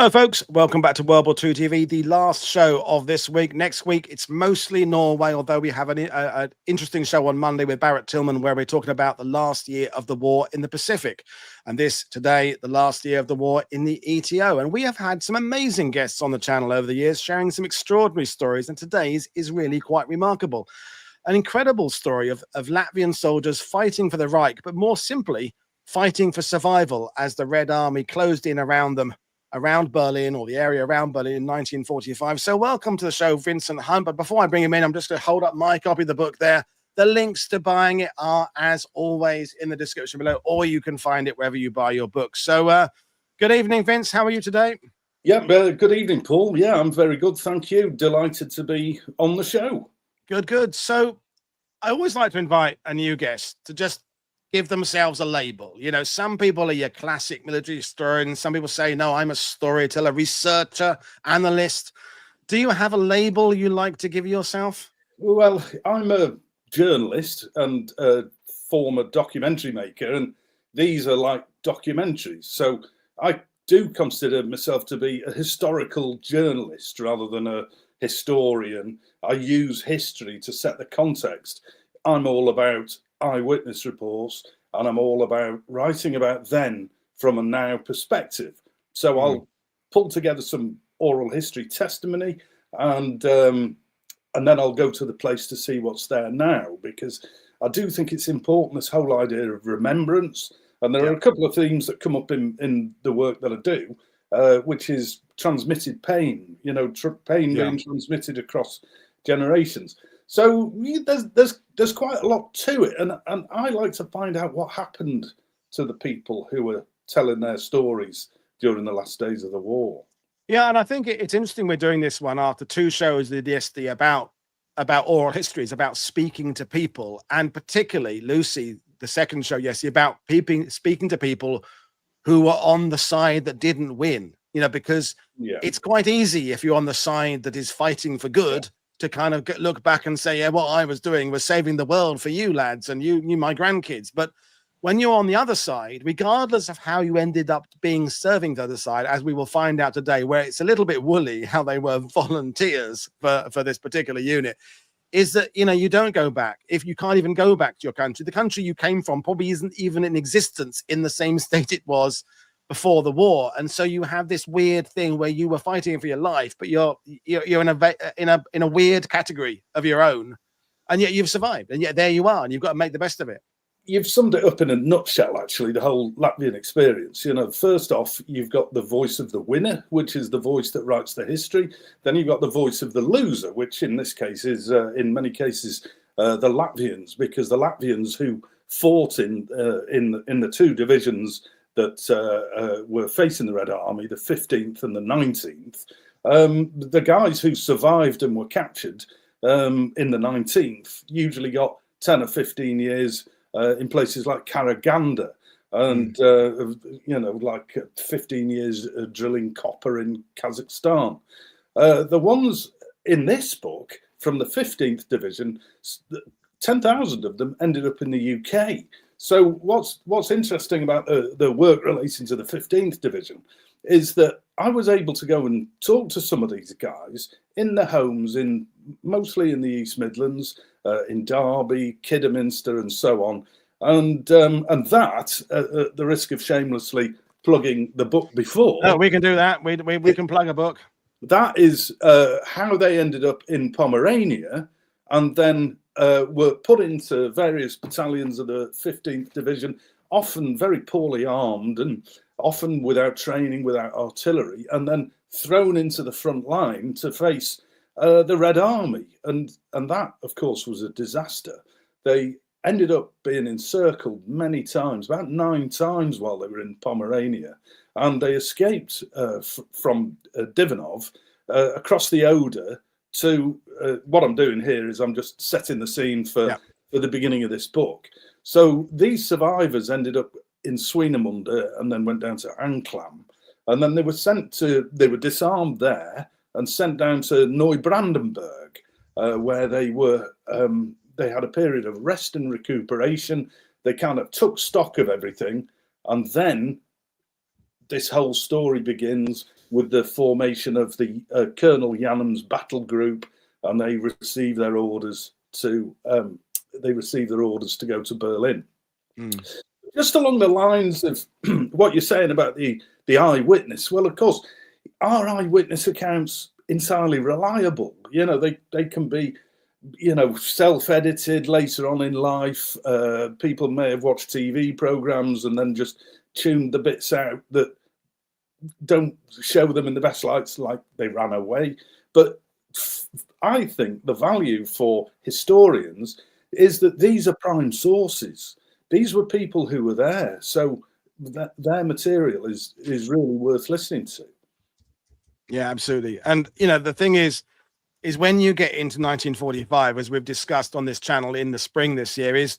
Hello, folks. Welcome back to World War II TV, the last show of this week. Next week, it's mostly Norway, although we have an interesting show on Monday with Barrett Tillman, where we're talking about the last year of the war in the Pacific. And this, today, the last year of the war in the ETO. And we have had some amazing guests on the channel over the years, sharing some extraordinary stories. And today's is really quite remarkable. An incredible story of Latvian soldiers fighting for the Reich, but more simply, fighting for survival as the Red Army closed in around them, around Berlin, or the area around Berlin in 1945. So welcome to the show, Vincent Hunt. But before I bring him in, I'm just going to hold up my copy of the book there. The links to buying it are, as always, in the description below, or you can find it wherever you buy your books. So good evening, Vince. How are you today? Yeah, good evening, Paul. Yeah, I'm very good. Thank you. Delighted to be on the show. Good, good. So I always like to invite a new guest to just give themselves a label. You know, some people are your classic military historians. Some people say, no, I'm a storyteller, researcher, analyst. Do you have a label you like to give yourself? Well, I'm a journalist and a former documentary maker, and these are like documentaries. So I do consider myself to be a historical journalist rather than a historian. I use history to set the context. I'm all about eyewitness reports, and I'm all about writing about then from a now perspective. So I'll pull together some oral history testimony, and then I'll go to the place to see what's there now, because I do think it's important, this whole idea of remembrance. And there are a couple of themes that come up in the work that I do, which is transmitted pain, you know, pain being transmitted across generations. So there's quite a lot to it, and I like to find out what happened to the people who were telling their stories during the last days of the war. Yeah, and I think it's interesting we're doing this one after two shows the DSD about oral histories, about speaking to people, and particularly Lucy, the second show, about speaking to people who were on the side that didn't win. You know, because it's quite easy if you're on the side that is fighting for good. To kind of look back and say, yeah, what I was doing was saving the world for you lads and you my grandkids. But when you're on the other side, regardless of how you ended up being serving the other side, as we will find out today, where it's a little bit woolly how they were volunteers for this particular unit, is that, you know, you don't go back. If you can't even go back to your country, the country you came from probably isn't even in existence in the same state it was before the war. And so you have this weird thing where you were fighting for your life, but you're in a weird category of your own, and yet you've survived, and yet there you are, and you've got to make the best of it. You've summed it up in a nutshell, actually, the whole Latvian experience. You know, first off, you've got the voice of the winner, which is the voice that writes the history. Then you've got the voice of the loser, which in this case is, in many cases, the Latvians, because the Latvians who fought in the two divisions that were facing the Red Army, the 15th and the 19th, the guys who survived and were captured in the 19th usually got 10 or 15 years in places like Karaganda, and you know, like 15 years drilling copper in Kazakhstan. The ones in this book from the 15th Division, 10,000 of them ended up in the UK. So what's interesting about the work relating to the 15th Division is that I was able to go and talk to some of these guys in their homes, mostly in the East Midlands, in Derby, Kidderminster, and so on. And that, at the risk of shamelessly plugging the book before. Oh, we can do that. We can plug a book. That is how they ended up in Pomerania, and then were put into various battalions of the 15th Division, often very poorly armed and often without training, without artillery, and then thrown into the front line to face the Red Army. And that, of course, was a disaster. They ended up being encircled many times, about 9 times while they were in Pomerania, and they escaped from Divanov across the Oder to what I'm doing here is I'm just setting the scene for the beginning of this book. So these survivors ended up in Swinemünde and then went down to Anklam, and then they were disarmed there and sent down to Neubrandenburg, where they had a period of rest and recuperation. They kind of took stock of everything, and then this whole story begins with the formation of the Colonel Janums Battle Group, and they receive their orders to go to Berlin. Just along the lines of what you're saying about the eyewitness, well, of course, are eyewitness accounts entirely reliable? You know, they can be, you know, self-edited later on in life. People may have watched TV programs and then just tuned the bits out that don't show them in the best lights, like they ran away. But I think the value for historians is that these are prime sources. These were people who were there, so their material is really worth listening to. Yeah, absolutely. And you know, the thing is when you get into 1945, as we've discussed on this channel in the spring this year, is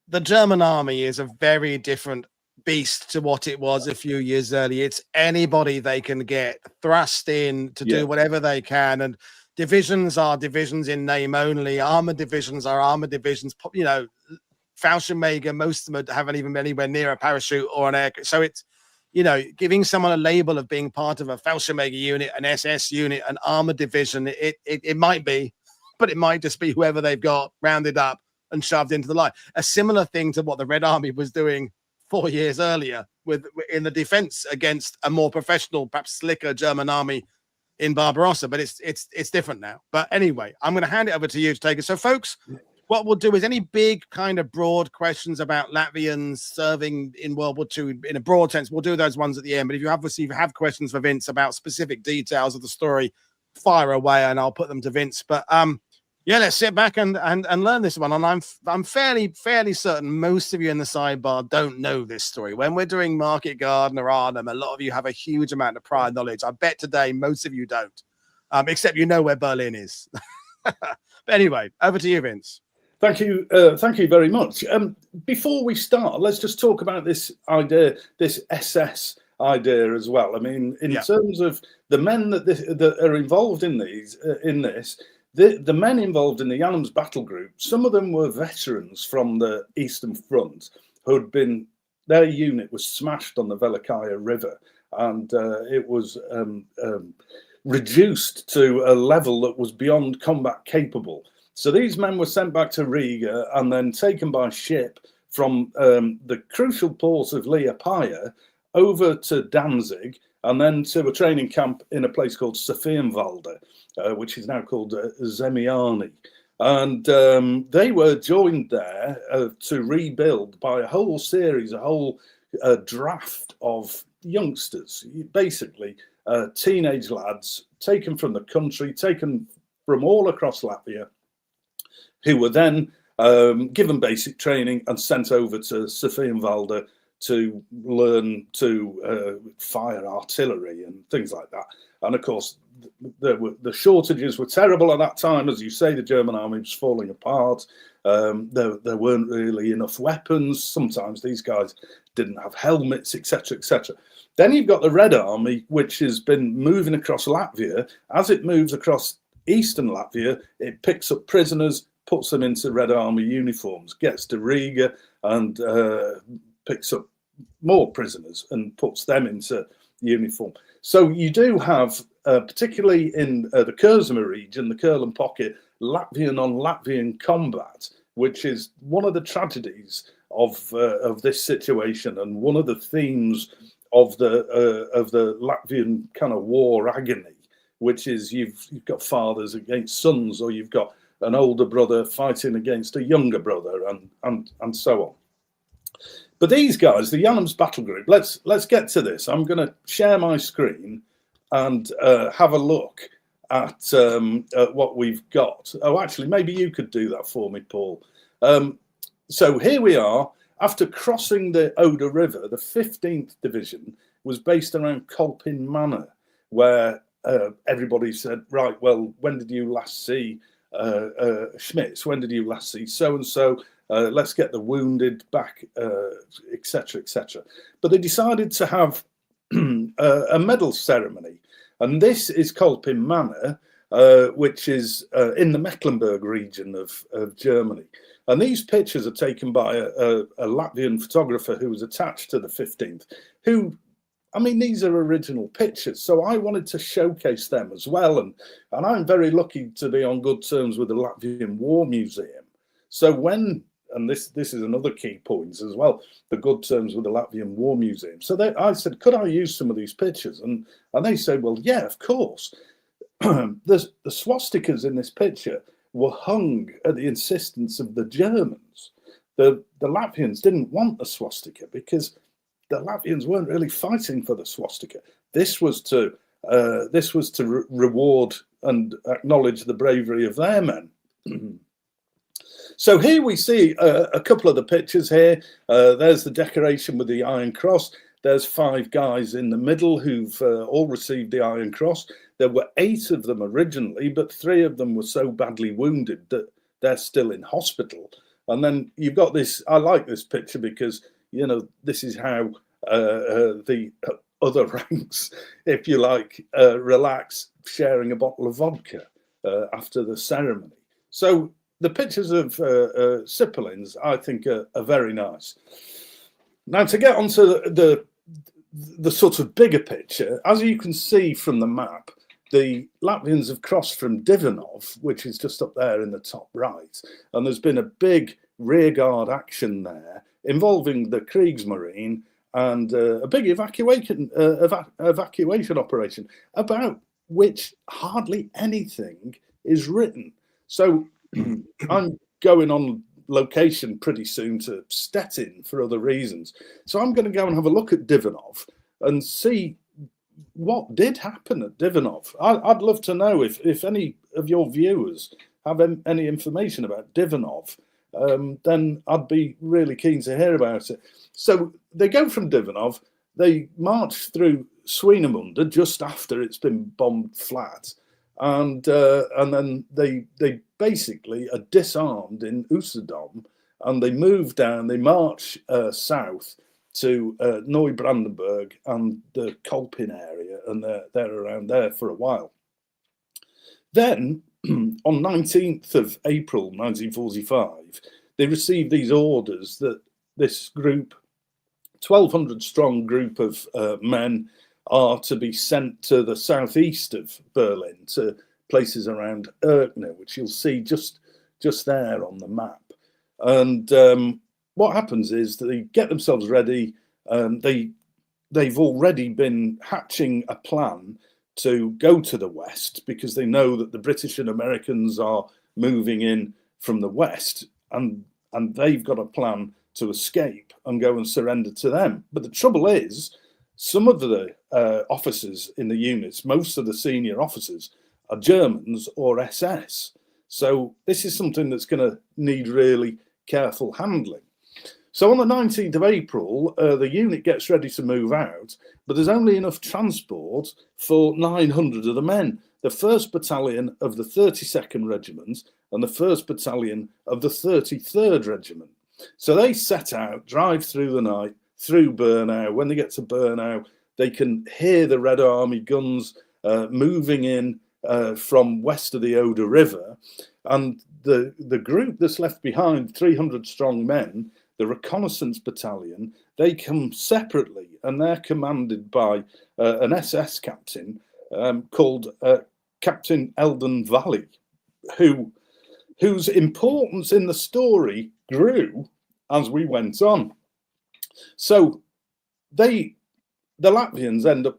the German army is a very different beast to what it was a few years earlier. It's anybody they can get thrust in to do whatever they can, and divisions are divisions in name only. Armored divisions are armored divisions. You know, Fallschirmjäger, most of them haven't even been anywhere near a parachute or an air. So it's, you know, giving someone a label of being part of a Fallschirmjäger unit, an SS unit, an armored division. It might be, but it might just be whoever they've got rounded up and shoved into the line. A similar thing to what the Red Army was doing 4 years earlier in the defense against a more professional, perhaps slicker German army in Barbarossa, but it's different now. But anyway, I'm going to hand it over to you to take it. So folks, what we'll do is any big kind of broad questions about Latvians serving in World War II in a broad sense, we'll do those ones at the end. But if you have questions for Vince about specific details of the story, fire away and I'll put them to Vince. But yeah, let's sit back and learn this one. And I'm fairly certain most of you in the sidebar don't know this story. When we're doing Market Garden or Arnhem, a lot of you have a huge amount of prior knowledge. I bet today most of you don't, except you know where Berlin is. But anyway, over to you, Vince. Thank you very much. Before we start, let's just talk about this idea, this SS idea as well. I mean, in terms of the men that are involved in this. The men involved in the Janums Battle Group, some of them were veterans from the Eastern Front who'd been, their unit was smashed on the Velikaya River, and it was reduced to a level that was beyond combat capable. So these men were sent back to Riga and then taken by ship from the crucial port of Liepāja over to Danzig, and then to a training camp in a place called Sophienwalde, which is now called Zemiani. And they were joined there to rebuild by a whole series, a whole draft of youngsters, basically teenage lads taken from the country, taken from all across Latvia, who were then given basic training and sent over to Sophienwalde to learn to fire artillery and things like that. And of course, the shortages were terrible at that time. As you say, the German army was falling apart. There weren't really enough weapons. Sometimes these guys didn't have helmets, etc., etc. Then you've got the Red Army, which has been moving across Latvia. As it moves across eastern Latvia, it picks up prisoners, puts them into Red Army uniforms, gets to Riga and picks up more prisoners and puts them into uniform. So you do have, particularly in the Kurzeme region, the Kurland pocket, Latvian on Latvian combat, which is one of the tragedies of this situation and one of the themes of the Latvian kind of war agony, which is you've got fathers against sons, or you've got an older brother fighting against a younger brother, and so on. But these guys, the Janums Battle Group, let's get to this. I'm going to share my screen and have a look at what we've got. Oh, actually, maybe you could do that for me, Paul. So here we are. After crossing the Oder River, the 15th Division was based around Colpin Manor, where everybody said, right, well, when did you last see Schmitz? When did you last see so-and-so? Let's get the wounded back, etc., etc. But they decided to have a medal ceremony. And this is Colpin Manor, which is in the Mecklenburg region of Germany. And these pictures are taken by a Latvian photographer who was attached to the 15th, who I mean, these are original pictures, so I wanted to showcase them as well. And I'm very lucky to be on good terms with the Latvian War Museum. So and this is another key point as well, the good terms with the Latvian War Museum. So I said, could I use some of these pictures? And they said, well, yeah, of course. The swastikas in this picture were hung at the insistence of the Germans. The Latvians didn't want a swastika because the Latvians weren't really fighting for the swastika. This was to reward and acknowledge the bravery of their men. So here we see a couple of the pictures here. There's the decoration with the Iron Cross. There's 5 guys in the middle who've all received the Iron Cross. There were 8 of them originally, but 3 of them were so badly wounded that they're still in hospital. And then you've got this, I like this picture because, you know, this is how the other ranks, if you like, relax, sharing a bottle of vodka after the ceremony. So the pictures of Cipolins, I think, are very nice. Now, to get onto the sort of bigger picture, as you can see from the map, the Latvians have crossed from Divanov, which is just up there in the top right, and there's been a big rearguard action there involving the Kriegsmarine and a big evacuation operation about which hardly anything is written. So I'm going on location pretty soon to Stettin for other reasons. So I'm going to go and have a look at Divanov and see what did happen at Divanov. I'd love to know if any of your viewers have any information about Divanov, then I'd be really keen to hear about it. So they go from Divanov, they march through Swinemünde just after it's been bombed flat, and then they basically are disarmed in Usedom, and they move down, they march south to Neubrandenburg and the Colpin area, and they're around there for a while. Then, on 19th of April 1945, they received these orders that this group, 1,200 strong group of men, are to be sent to the southeast of Berlin, to places around Erkner, which you'll see just there on the map. And what happens is that they get themselves ready. They've already been hatching a plan to go to the west because they know that the British and Americans are moving in from the west, and they've got a plan to escape and go and surrender to them. But the trouble is, some of the officers in the units, most of the senior officers, are Germans or SS. So this is something that's going to need really careful handling. So on the 19th of April, the unit gets ready to move out, but there's only enough transport for 900 of the men. The 1st Battalion of the 32nd Regiment and the 1st Battalion of the 33rd Regiment. So they set out, drive through the night, through Bernau. When they get to Bernau, they can hear the Red Army guns moving in from west of the Oder River. And the group that's left behind, 300 strong men, the reconnaissance battalion, they come separately, and they're commanded by an SS captain called Captain Elden Valley, whose importance in the story grew as we went on. So the Latvians end up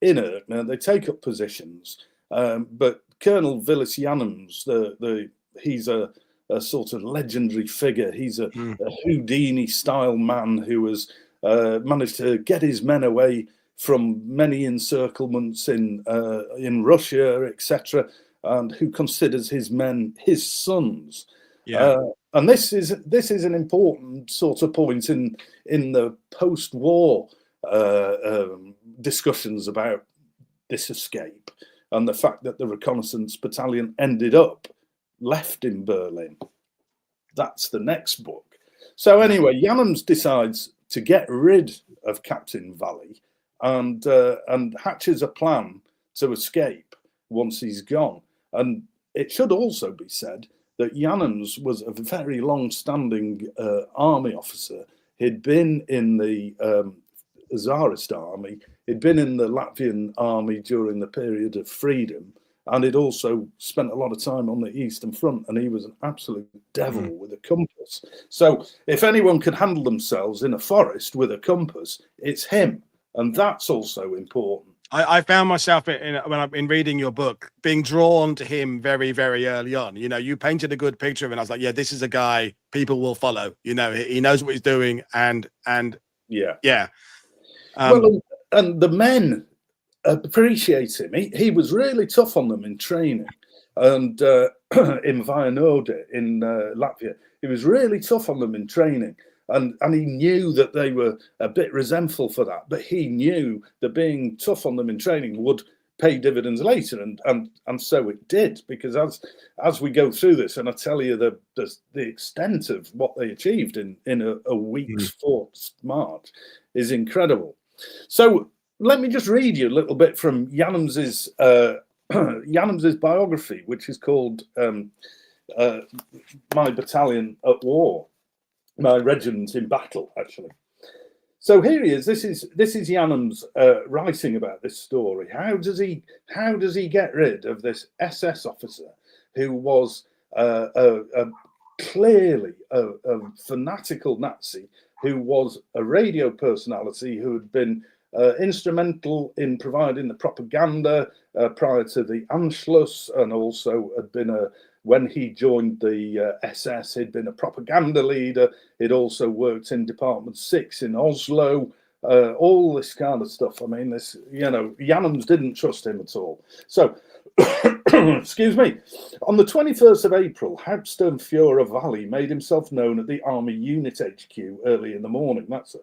in Erkner, they take up positions, but Colonel Vilis Janums, he's a sort of legendary figure. He's a Houdini-style man who has managed to get his men away from many encirclements in Russia, etc., and who considers his men his sons. Yeah. And this is an important sort of point in the post-war discussions about this escape and the fact that the reconnaissance battalion ended up left in Berlin. That's the next book. So anyway, Janums decides to get rid of Captain Valley and hatches a plan to escape once he's gone. And it should also be said that Janums was a very long-standing army officer. He'd been in the Tsarist army He'd been in the Latvian army during the period of freedom, and he'd also spent a lot of time on the Eastern Front, and he was an absolute devil with a compass. So if anyone could handle themselves in a forest with a compass, it's him. And that's also important. I found myself when I've been reading your book being drawn to him very, very early on. You know, you painted a good picture of him, and I was like, yeah, this is a guy people will follow. You know, he knows what he's doing, and yeah. Well, and the men appreciate him. He was really tough on them in training, and in Vianode in Latvia, he was really tough on them in training. And he knew that they were a bit resentful for that, but he knew that being tough on them in training would pay dividends later, and so it did. Because as we go through this, and I tell you the extent of what they achieved in a week's forced march is incredible. So let me just read you a little bit from Janums's biography, which is called My Battalion at War. My regiment in battle, actually. So here he is. This is Janums writing about this story. How does he get rid of this SS officer who was clearly a fanatical Nazi, who was a radio personality, who had been instrumental in providing the propaganda prior to the Anschluss, and also had been when he joined the SS, he'd been a propaganda leader. He'd also worked in Department 6 in Oslo, all this kind of stuff. I mean, this, you know, Janums didn't trust him at all. So, excuse me, on the 21st of April, Hauptsturmführer Valley made himself known at the Army Unit HQ early in the morning. That's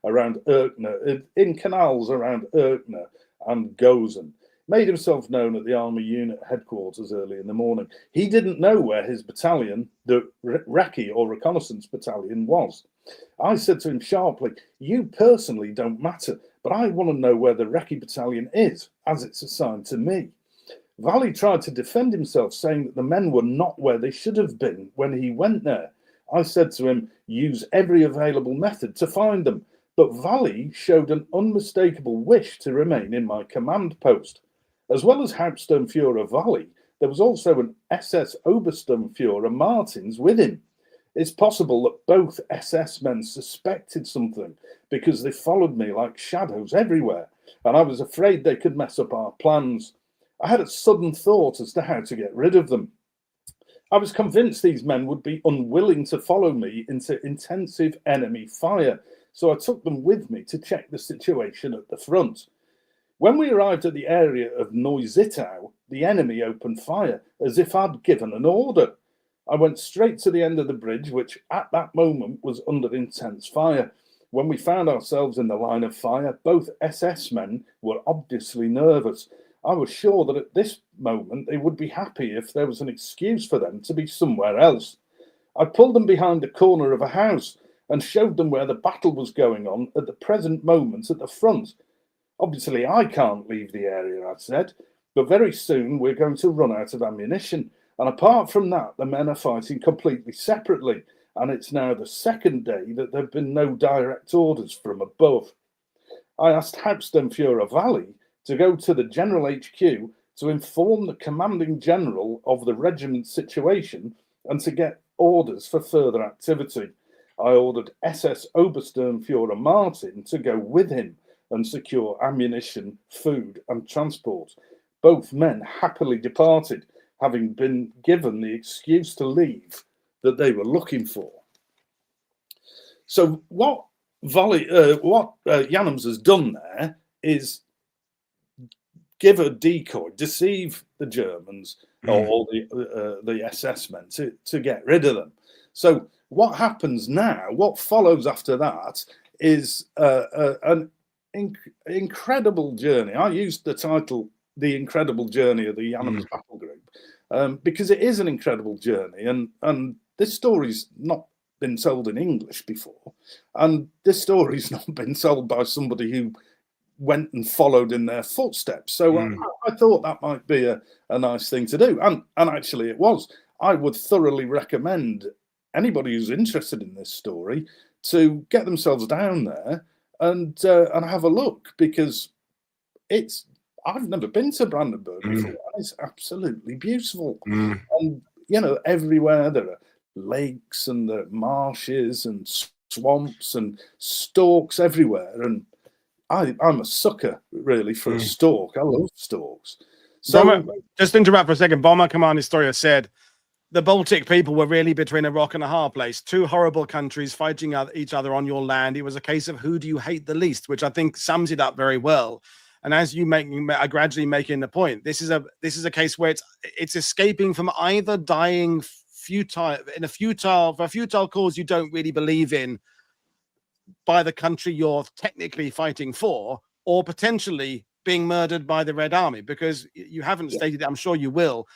around Erkner, in canals around Erkner and Gozen. Made himself known at the Army Unit headquarters early in the morning. He didn't know where his battalion, the Recce or Reconnaissance Battalion, was. I said to him sharply, "You personally don't matter, but I want to know where the Recce Battalion is, as it's assigned to me." Valley tried to defend himself, saying that the men were not where they should have been when he went there. I said to him, "Use every available method to find them." But Valley showed an unmistakable wish to remain in my command post. As well as Hauptsturmführer Valley, there was also an SS Obersturmführer Martins with him. It's possible that both SS men suspected something, because they followed me like shadows everywhere, and I was afraid they could mess up our plans. I had a sudden thought as to how to get rid of them. I was convinced these men would be unwilling to follow me into intensive enemy fire, so I took them with me to check the situation at the front. When we arrived at the area of Neusittau, the enemy opened fire as if I'd given an order. I went straight to the end of the bridge, which at that moment was under intense fire. When we found ourselves in the line of fire, both SS men were obviously nervous. I was sure that at this moment they would be happy if there was an excuse for them to be somewhere else. I pulled them behind the corner of a house and showed them where the battle was going on at the present moment at the front. Obviously, I can't leave the area, I said, but very soon we're going to run out of ammunition. And apart from that, the men are fighting completely separately. And it's now the second day that there have been no direct orders from above. I asked Hauptsturmführer Valley to go to the General HQ to inform the commanding general of the regiment's situation and to get orders for further activity. I ordered SS Obersturmführer Martin to go with him and secure ammunition, food, and transport. Both men happily departed, having been given the excuse to leave that they were looking for. So what Janums has done there is give a decoy, deceive the Germans or the SS men to get rid of them. So what happens now, what follows after that, is an incredible journey. I used the title "The Incredible Journey of the Janums Battle Group" because it is an incredible journey, and this story's not been told in English before, and this story's not been told by somebody who went and followed in their footsteps. So I thought that might be a nice thing to do, and actually it was. I would thoroughly recommend anybody who's interested in this story to get themselves down there and have a look, because I've never been to Brandenburg before. It's absolutely beautiful. And, everywhere there are lakes and there are marshes and swamps and stalks everywhere. And I'm a sucker, really, for a stalk. I love stalks. So, just interrupt for a second. Bomber Command Historia said the Baltic people were really between a rock and a hard place. Two horrible countries fighting each other on your land. It was a case of who do you hate the least, which I think sums it up very well. And as you are gradually making the point, this is a case where it's escaping from either dying for a futile cause you don't really believe in by the country you're technically fighting for, or potentially being murdered by the Red Army, because you haven't stated it, I'm sure you will.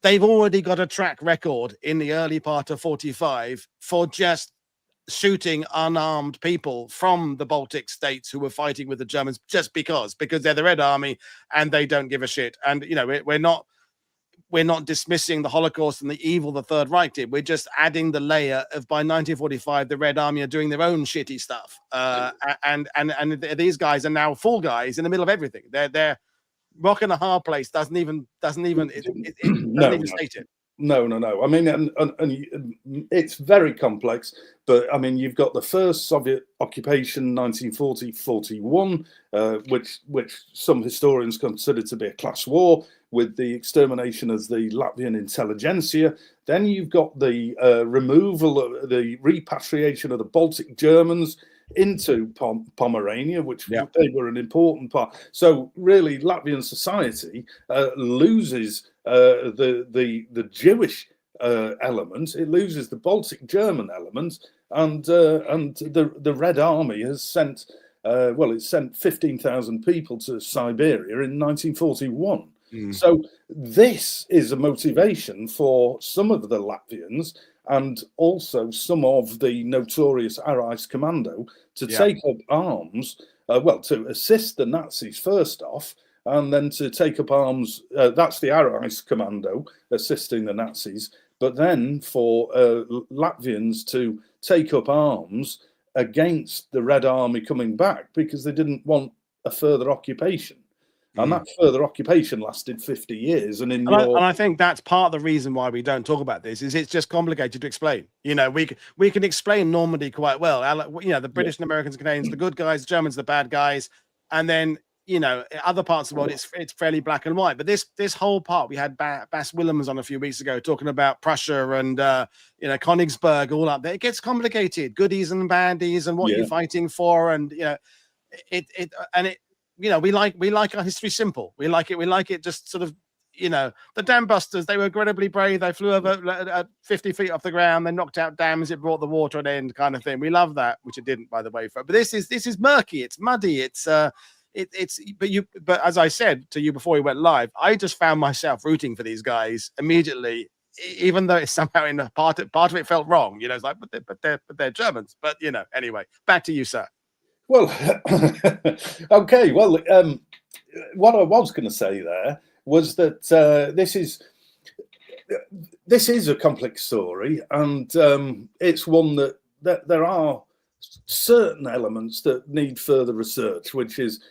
They've already got a track record in the early part of 45 for just shooting unarmed people from the Baltic states who were fighting with the Germans just because they're the Red Army and they don't give a shit. And, we're not dismissing the Holocaust and the evil the Third Reich did. We're just adding the layer of, by 1945, the Red Army are doing their own shitty stuff. And these guys are now fall guys in the middle of everything. They're rock and a hard place doesn't even state it. No. I mean, and it's very complex, but I mean, you've got the first Soviet occupation, 1940-41, which some historians consider to be a class war, with the extermination of the Latvian intelligentsia. Then you've got the removal, the repatriation of the Baltic Germans into Pomerania, which they were an important part. So really, Latvian society loses the Jewish element. It loses the Baltic German element, and the Red Army has sent it sent 15,000 people to Siberia in 1941. So this is a motivation for some of the Latvians and also some of the notorious Arais Commando to take up arms, to assist the Nazis first off, and then to take up arms. That's the Arais Commando assisting the Nazis, but then for Latvians to take up arms against the Red Army coming back, because they didn't want a further occupation. And that further occupation lasted 50 years. And I think that's part of the reason why we don't talk about this, is it's just complicated to explain. We can explain Normandy quite well. The British and Americans, Canadians, the good guys, the Germans, the bad guys. And then, other parts of the world, it's fairly black and white. But this whole part, we had Bas Willems on a few weeks ago talking about Prussia and, Königsberg, all up there. It gets complicated, goodies and baddies and what you're fighting for. And, we like our history simple. We like it just sort of, the dam busters, they were incredibly brave. They flew over at 50 feet off the ground. They knocked out dams. It brought the water an end, kind of thing. We love that, which it didn't, by the way. But this is murky. It's muddy. But as I said to you before we went live, I just found myself rooting for these guys immediately, even though it's somehow in the part of it felt wrong. It's like, but they're Germans. But anyway, back to you, sir. Well, okay. Well, what I was going to say there was that this is a complex story, and it's one that there are certain elements that need further research, which is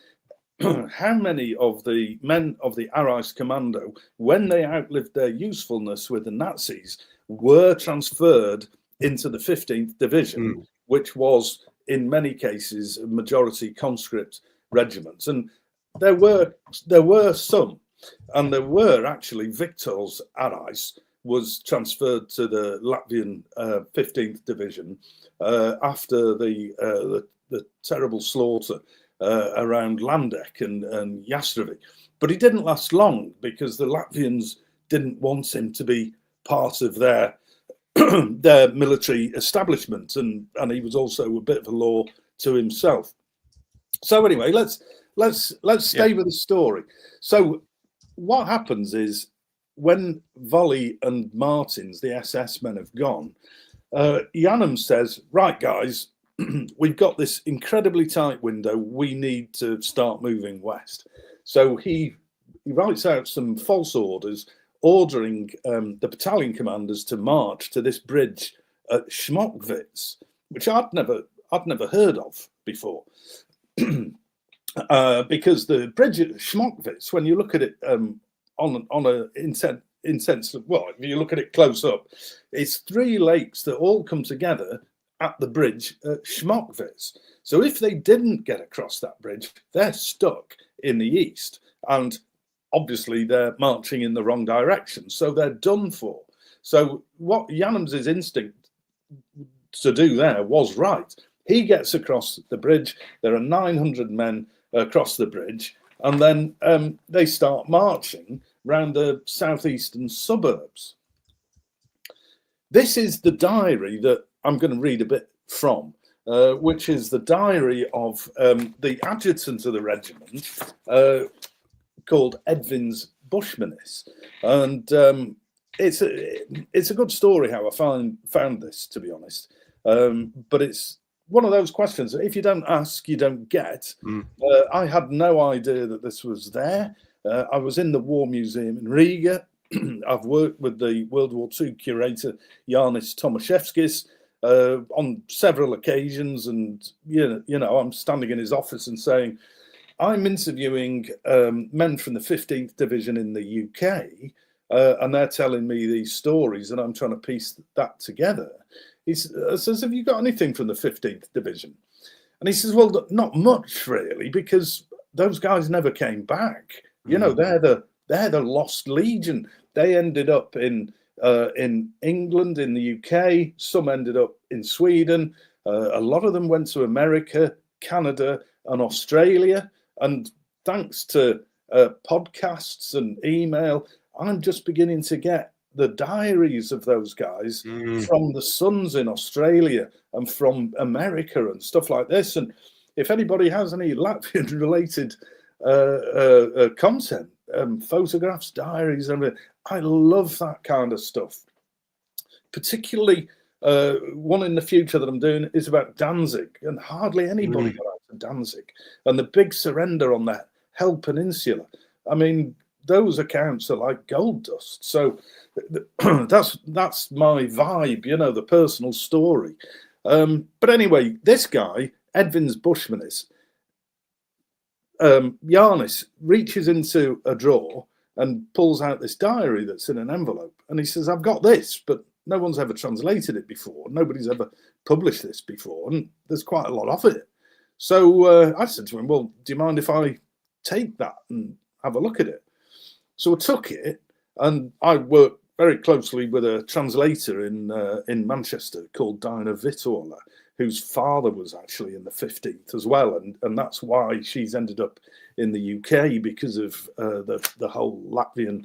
how many of the men of the Arais Commando, when they outlived their usefulness with the Nazis, were transferred into the 15th Division, which was, in many cases, a majority conscript regiments. And there were some, and there were actually Victor's Arais was transferred to the Latvian 15th Division after the terrible slaughter around Landek and Jastrovic. But he didn't last long, because the Latvians didn't want him to be part of their military establishment, and he was also a bit of a law to himself. So anyway, let's stay with the story. So what happens is, when Volley and Martins, the SS men, have gone, Janums says, right, guys, we've got this incredibly tight window. We need to start moving west. So he writes out some false orders, ordering the battalion commanders to march to this bridge at Schmockwitz, which I'd never heard of before. because the bridge at Schmockwitz, when you look at it on a intense, well, if you look at it close up, it's 3 lakes that all come together at the bridge at Schmockwitz. So if they didn't get across that bridge, they're stuck in the east, and obviously they're marching in the wrong direction, so they're done for. So what Janums's instinct to do there was right. He gets across the bridge. There are 900 men across the bridge, and then they start marching round the southeastern suburbs. This is the diary that I'm going to read a bit from, which is the diary of the adjutant of the regiment, called Edvins Busmanis. And it's a good story how I found this, to be honest. But it's one of those questions that if you don't ask, you don't get. I had no idea that this was there. I was in the War Museum in Riga. I've worked with the World War II curator Jānis Tomaszewskis on several occasions, and you know, I'm standing in his office and saying, I'm interviewing men from the 15th Division in the UK, and they're telling me these stories, and I'm trying to piece that together. He says, have you got anything from the 15th Division? And he says, well, not much really, because those guys never came back. You know, they're the lost legion. They ended up in England, in the UK. Some ended up in Sweden. A lot of them went to America, Canada, and Australia. And thanks to podcasts and email, I'm just beginning to get the diaries of those guys from the sons in Australia and from America and stuff like this. And if anybody has any Latvian related content, photographs, diaries, I love that kind of stuff. Particularly one in the future that I'm doing is about Danzig, and hardly anybody got out of Danzig, and the big surrender on that Hell Peninsula. I mean, those accounts are like gold dust. So that's my vibe, you know, the personal story. But anyway, this guy, Edvins Busmanis, Jānis reaches into a drawer and pulls out this diary that's in an envelope. And he says, I've got this, but no one's ever translated it before. Nobody's ever published this before. And there's quite a lot of it. So I said to him, well, do you mind if I take that and have a look at it? So I took it, and I worked very closely with a translator in Manchester called Dinah Vitola, whose father was actually in the 15th as well. And that's why she's ended up in the UK, because of the whole Latvian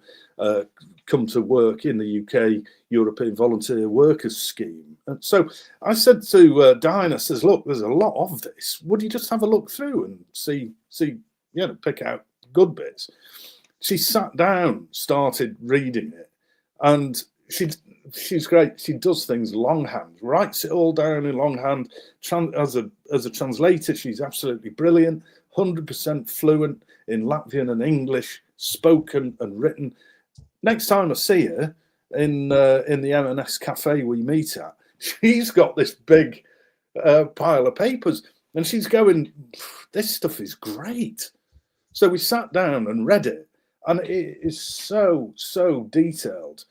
come to work in the UK European Volunteer Workers Scheme. And so I said to Dinah, says, look, there's a lot of this. Would you just have a look through and see, you know, pick out good bits? She sat down, started reading it, and she's great. She does things longhand, writes it all down in longhand. As a translator, she's absolutely brilliant, 100% fluent in Latvian and English, spoken and written. Next time I see her in the M&S cafe we meet at, she's got this big pile of papers, and she's going, this stuff is great. So we sat down and read it, and it is so detailed.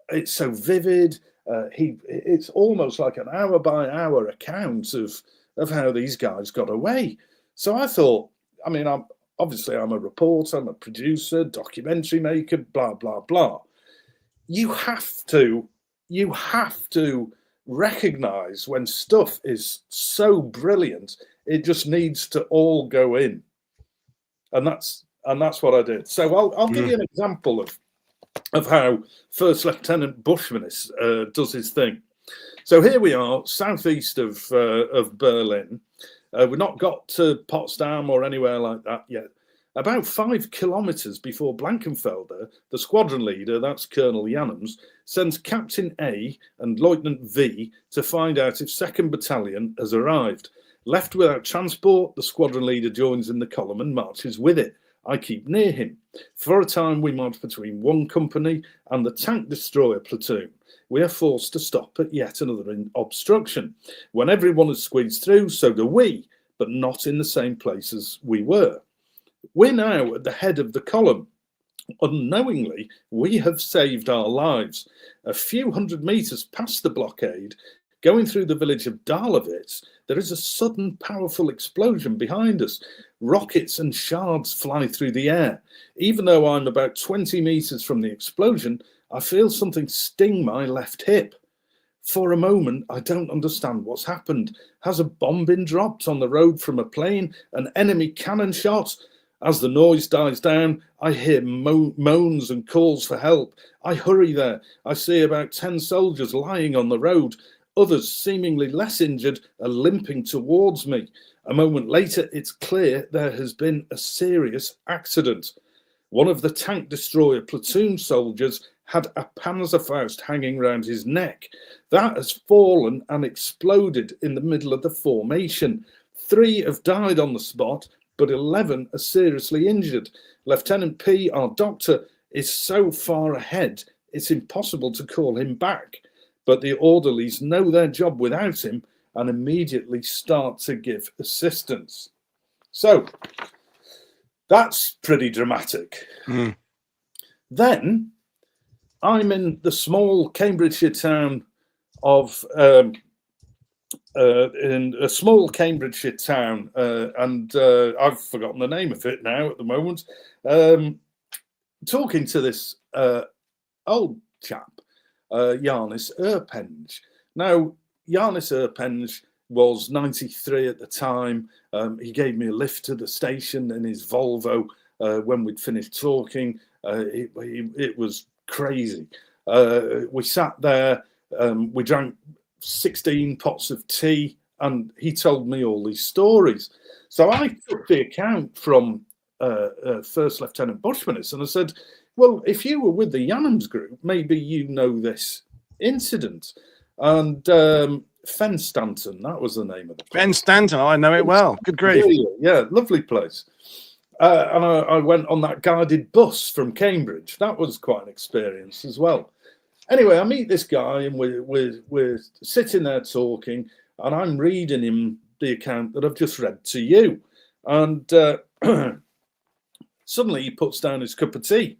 It's so vivid. It's almost like an hour by hour account of how these guys got away. So I thought, I mean, I'm a reporter, I'm a producer, documentary maker, blah blah blah. You have to recognize when stuff is so brilliant, it just needs to all go in, and that's what I did. So I'll give you an example of how First Lieutenant Busmanis does his thing. So here we are, southeast of Berlin. We've not got to Potsdam or anywhere like that yet. About 5 kilometers before Blankenfelder, the squadron leader, that's Colonel Janums, sends Captain A and Lieutenant V to find out if 2nd Battalion has arrived. Left without transport, the squadron leader joins in the column and marches with it. I keep near him. For a time, we march between one company and the tank destroyer platoon. We are forced to stop at yet another obstruction. When everyone has squeezed through, so do we. but not in the same place as we were. We're now at the head of the column. Unknowingly, we have saved our lives. A few hundred meters past the blockade, going through the village of Darlovitz, there is a sudden powerful explosion behind us. Rockets and shards fly through the air. Even though I'm about 20 meters from the explosion, I feel something sting my left hip. For a moment, I don't understand what's happened. Has a bomb been dropped on the road from a plane? An enemy cannon shot? As the noise dies down, I hear moans and calls for help. I hurry there. I see about 10 soldiers lying on the road. Others, seemingly less injured, are limping towards me. A moment later, it's clear there has been a serious accident. One of the tank destroyer platoon soldiers had a Panzerfaust hanging round his neck. That has fallen and exploded in the middle of the formation. 3 have died on the spot, but 11 are seriously injured. Lieutenant P, our doctor, is so far ahead, it's impossible to call him back. But the orderlies know their job without him and immediately start to give assistance. So, that's pretty dramatic. Mm. Then, I'm in the small Cambridgeshire town of... in a small Cambridgeshire town, and I've forgotten the name of it now at the moment, talking to this old chap, Jānis Erpenge. Now, Jānis Erpenge was 93 at the time. He gave me a lift to the station in his Volvo when we'd finished talking. It was crazy. We sat there, we drank 16 pots of tea, and he told me all these stories. So I took the account from First Lieutenant Busmanis, and I said, well, if you were with the Janums group, maybe you know this incident. And Fen Stanton, that was the name of the place. Fen Stanton, I know it well. Good grief. Yeah, lovely place. And I went on that guided bus from Cambridge. That was quite an experience as well. Anyway, I meet this guy and we're sitting there talking, and I'm reading him the account that I've just read to you. And suddenly he puts down his cup of tea.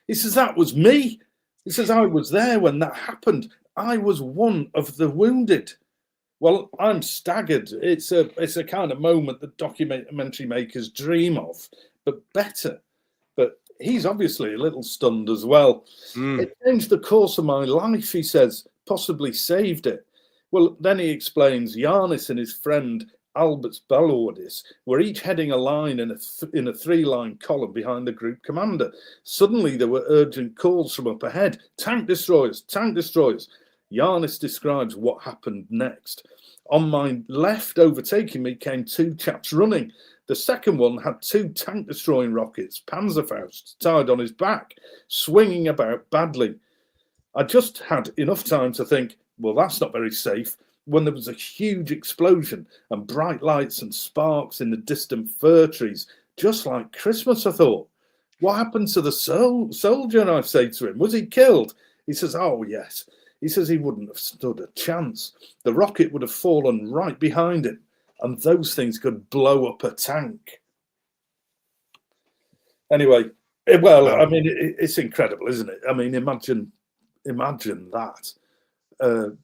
He says, that was me. He says, I was there when that happened. I was one of the wounded. Well, I'm staggered. It's a kind of moment that documentary makers dream of, but better. But he's obviously a little stunned as well. It changed the course of my life, he says, possibly saved it. Well, then he explains Jānis and his friend Edvins Busmanis were each heading a line in a 3-line column behind the group commander. Suddenly there were urgent calls from up ahead. Tank destroyers, tank destroyers. Jānis describes what happened next. On my left, overtaking me, came 2 chaps running. The second one had 2 tank-destroying rockets, Panzerfausts, tied on his back, swinging about badly. I just had enough time to think, well, that's not very safe, when there was a huge explosion and bright lights and sparks in the distant fir trees, just like Christmas, I thought. What happened to the soldier, I say to him? Was he killed? He says, oh, yes. He says he wouldn't have stood a chance. The rocket would have fallen right behind him, and those things could blow up a tank. Anyway, well, I mean, it's incredible, isn't it? I mean, imagine that.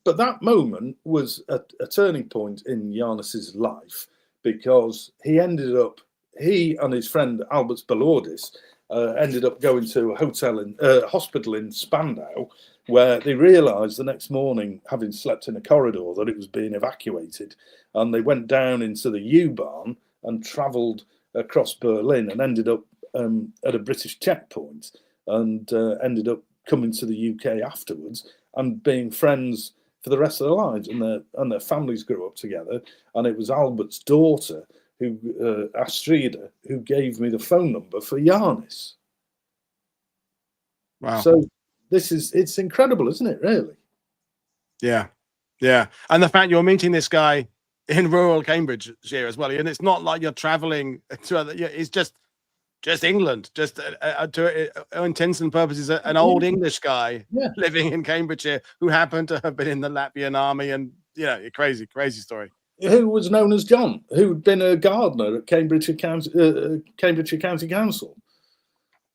But that moment was a turning point in Jānis's life, because he and his friend Edvins Busmanis ended up going to a hospital in Spandau, where they realised the next morning, having slept in a corridor, that it was being evacuated. And they went down into the U-Bahn and travelled across Berlin and ended up at a British checkpoint, and ended up coming to the UK afterwards and being friends for the rest of their lives. And their families grew up together. And it was Albert's daughter, Astrida, who gave me the phone number for Jānis. Wow. So it's incredible, isn't it, really? Yeah. And the fact you're meeting this guy in rural Cambridgeshire as well, and it's not like you're traveling to other, it's just England, just to intents and purposes, an old English guy living in Cambridgeshire who happened to have been in the Latvian army, and crazy story. who was known as John, who'd been a gardener at Cambridgeshire County Council.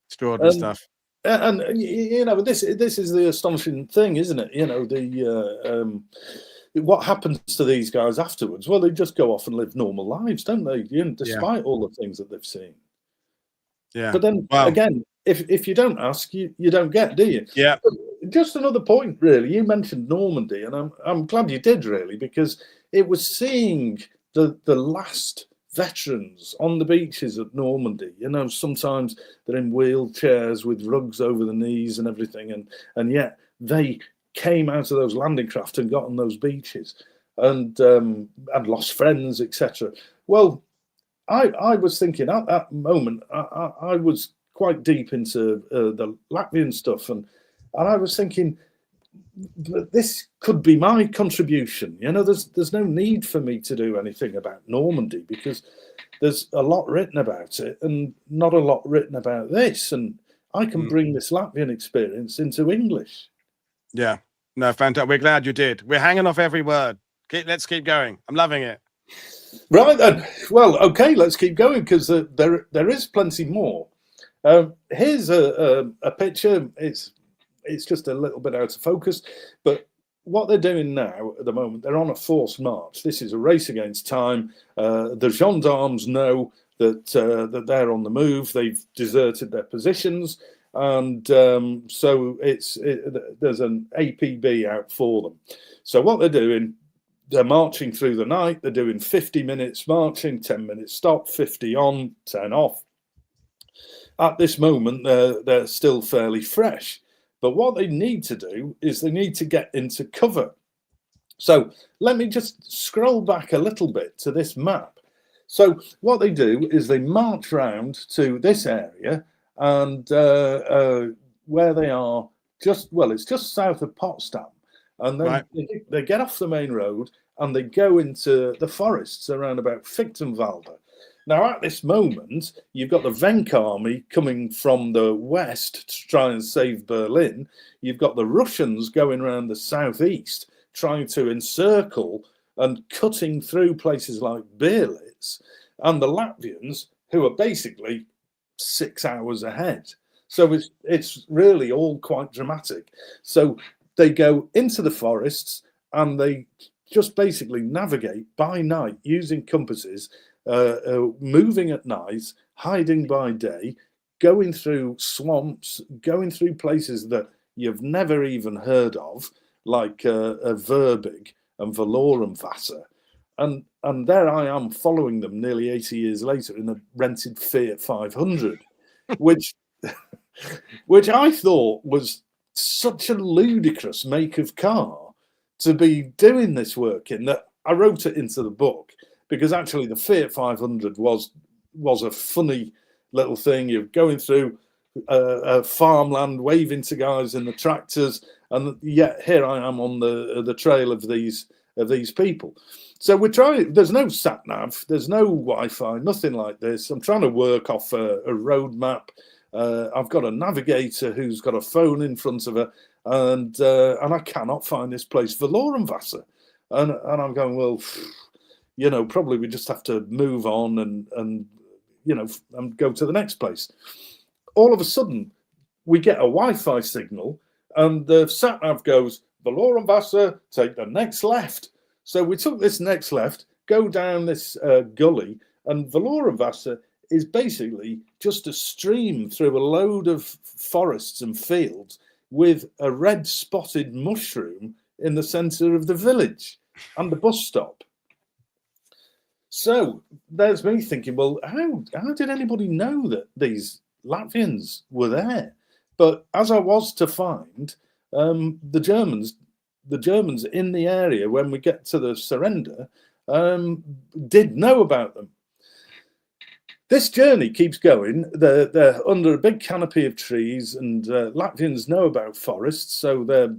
Extraordinary stuff. And this is the astonishing thing, isn't it? What happens to these guys afterwards? Well, they just go off and live normal lives, don't they? Despite all the things that they've seen. Yeah. But then again, if you don't ask, you don't get, do you? Yeah. But just another point, really. You mentioned Normandy, and I'm glad you did, really, because it was seeing the last veterans on the beaches at Normandy. Sometimes they're in wheelchairs with rugs over the knees and everything, and yet they came out of those landing craft and got on those beaches and lost friends, etc. Well, I was thinking at that moment, I was quite deep into the Latvian stuff, and I was thinking that this could be my contribution. There's no need for me to do anything about Normandy because there's a lot written about it and not a lot written about this, and I can bring this Latvian experience into English. Yeah, no, fantastic. We're glad you did. We're hanging off every word. Let's keep going. I'm loving it. Right then. Well, okay, let's keep going because there is plenty more. Here's a picture. It's just a little bit out of focus, but what they're doing now at the moment, they're on a forced march. This is a race against time. The gendarmes know that they're on the move. They've deserted their positions. And so there's an APB out for them. So what they're doing, they're marching through the night. They're doing 50 minutes marching, 10 minutes stop, 50 on, 10 off. At this moment, they're still fairly fresh. But what they need to do is they need to get into cover. So let me just scroll back a little bit to this map. So what they do is they march round to this area, and where they are, it's just south of Potsdam, and then they get off the main road and they go into the forests around about Fichtenwalde. Now, at this moment, you've got the Venk army coming from the west to try and save Berlin. You've got the Russians going around the southeast, trying to encircle and cutting through places like Berlitz, and the Latvians, who are basically 6 hours ahead. So it's really all quite dramatic. So they go into the forests and they just basically navigate by night using compasses, moving at night, hiding by day, going through swamps, going through places that you've never even heard of, like Verbig and Verlorenwasser. And there I am following them nearly 80 years later in a rented Fiat 500, which I thought was such a ludicrous make of car to be doing this work in, that I wrote it into the book, because actually the Fiat 500 was a funny little thing. You're going through farmland, waving to guys in the tractors, and yet here I am on the trail of these people. So we're trying. There's no sat nav, there's no Wi-Fi, nothing like this. I'm trying to work off a road map. I've got a navigator who's got a phone in front of her, and I cannot find this place, Verlorenwasser. And I'm going, well, probably we just have to move on and go to the next place. All of a sudden, we get a Wi-Fi signal, and the sat nav goes, Verlorenwasser, take the next left. So we took this next left, go down this gully, and Verlorenwasser is basically just a stream through a load of forests and fields with a red spotted mushroom in the centre of the village and the bus stop. So there's me thinking, well, how did anybody know that these Latvians were there? But as I was to find, the Germans in the area, when we get to the surrender, did know about them. This journey keeps going. They're under a big canopy of trees, and Latvians know about forests, so they're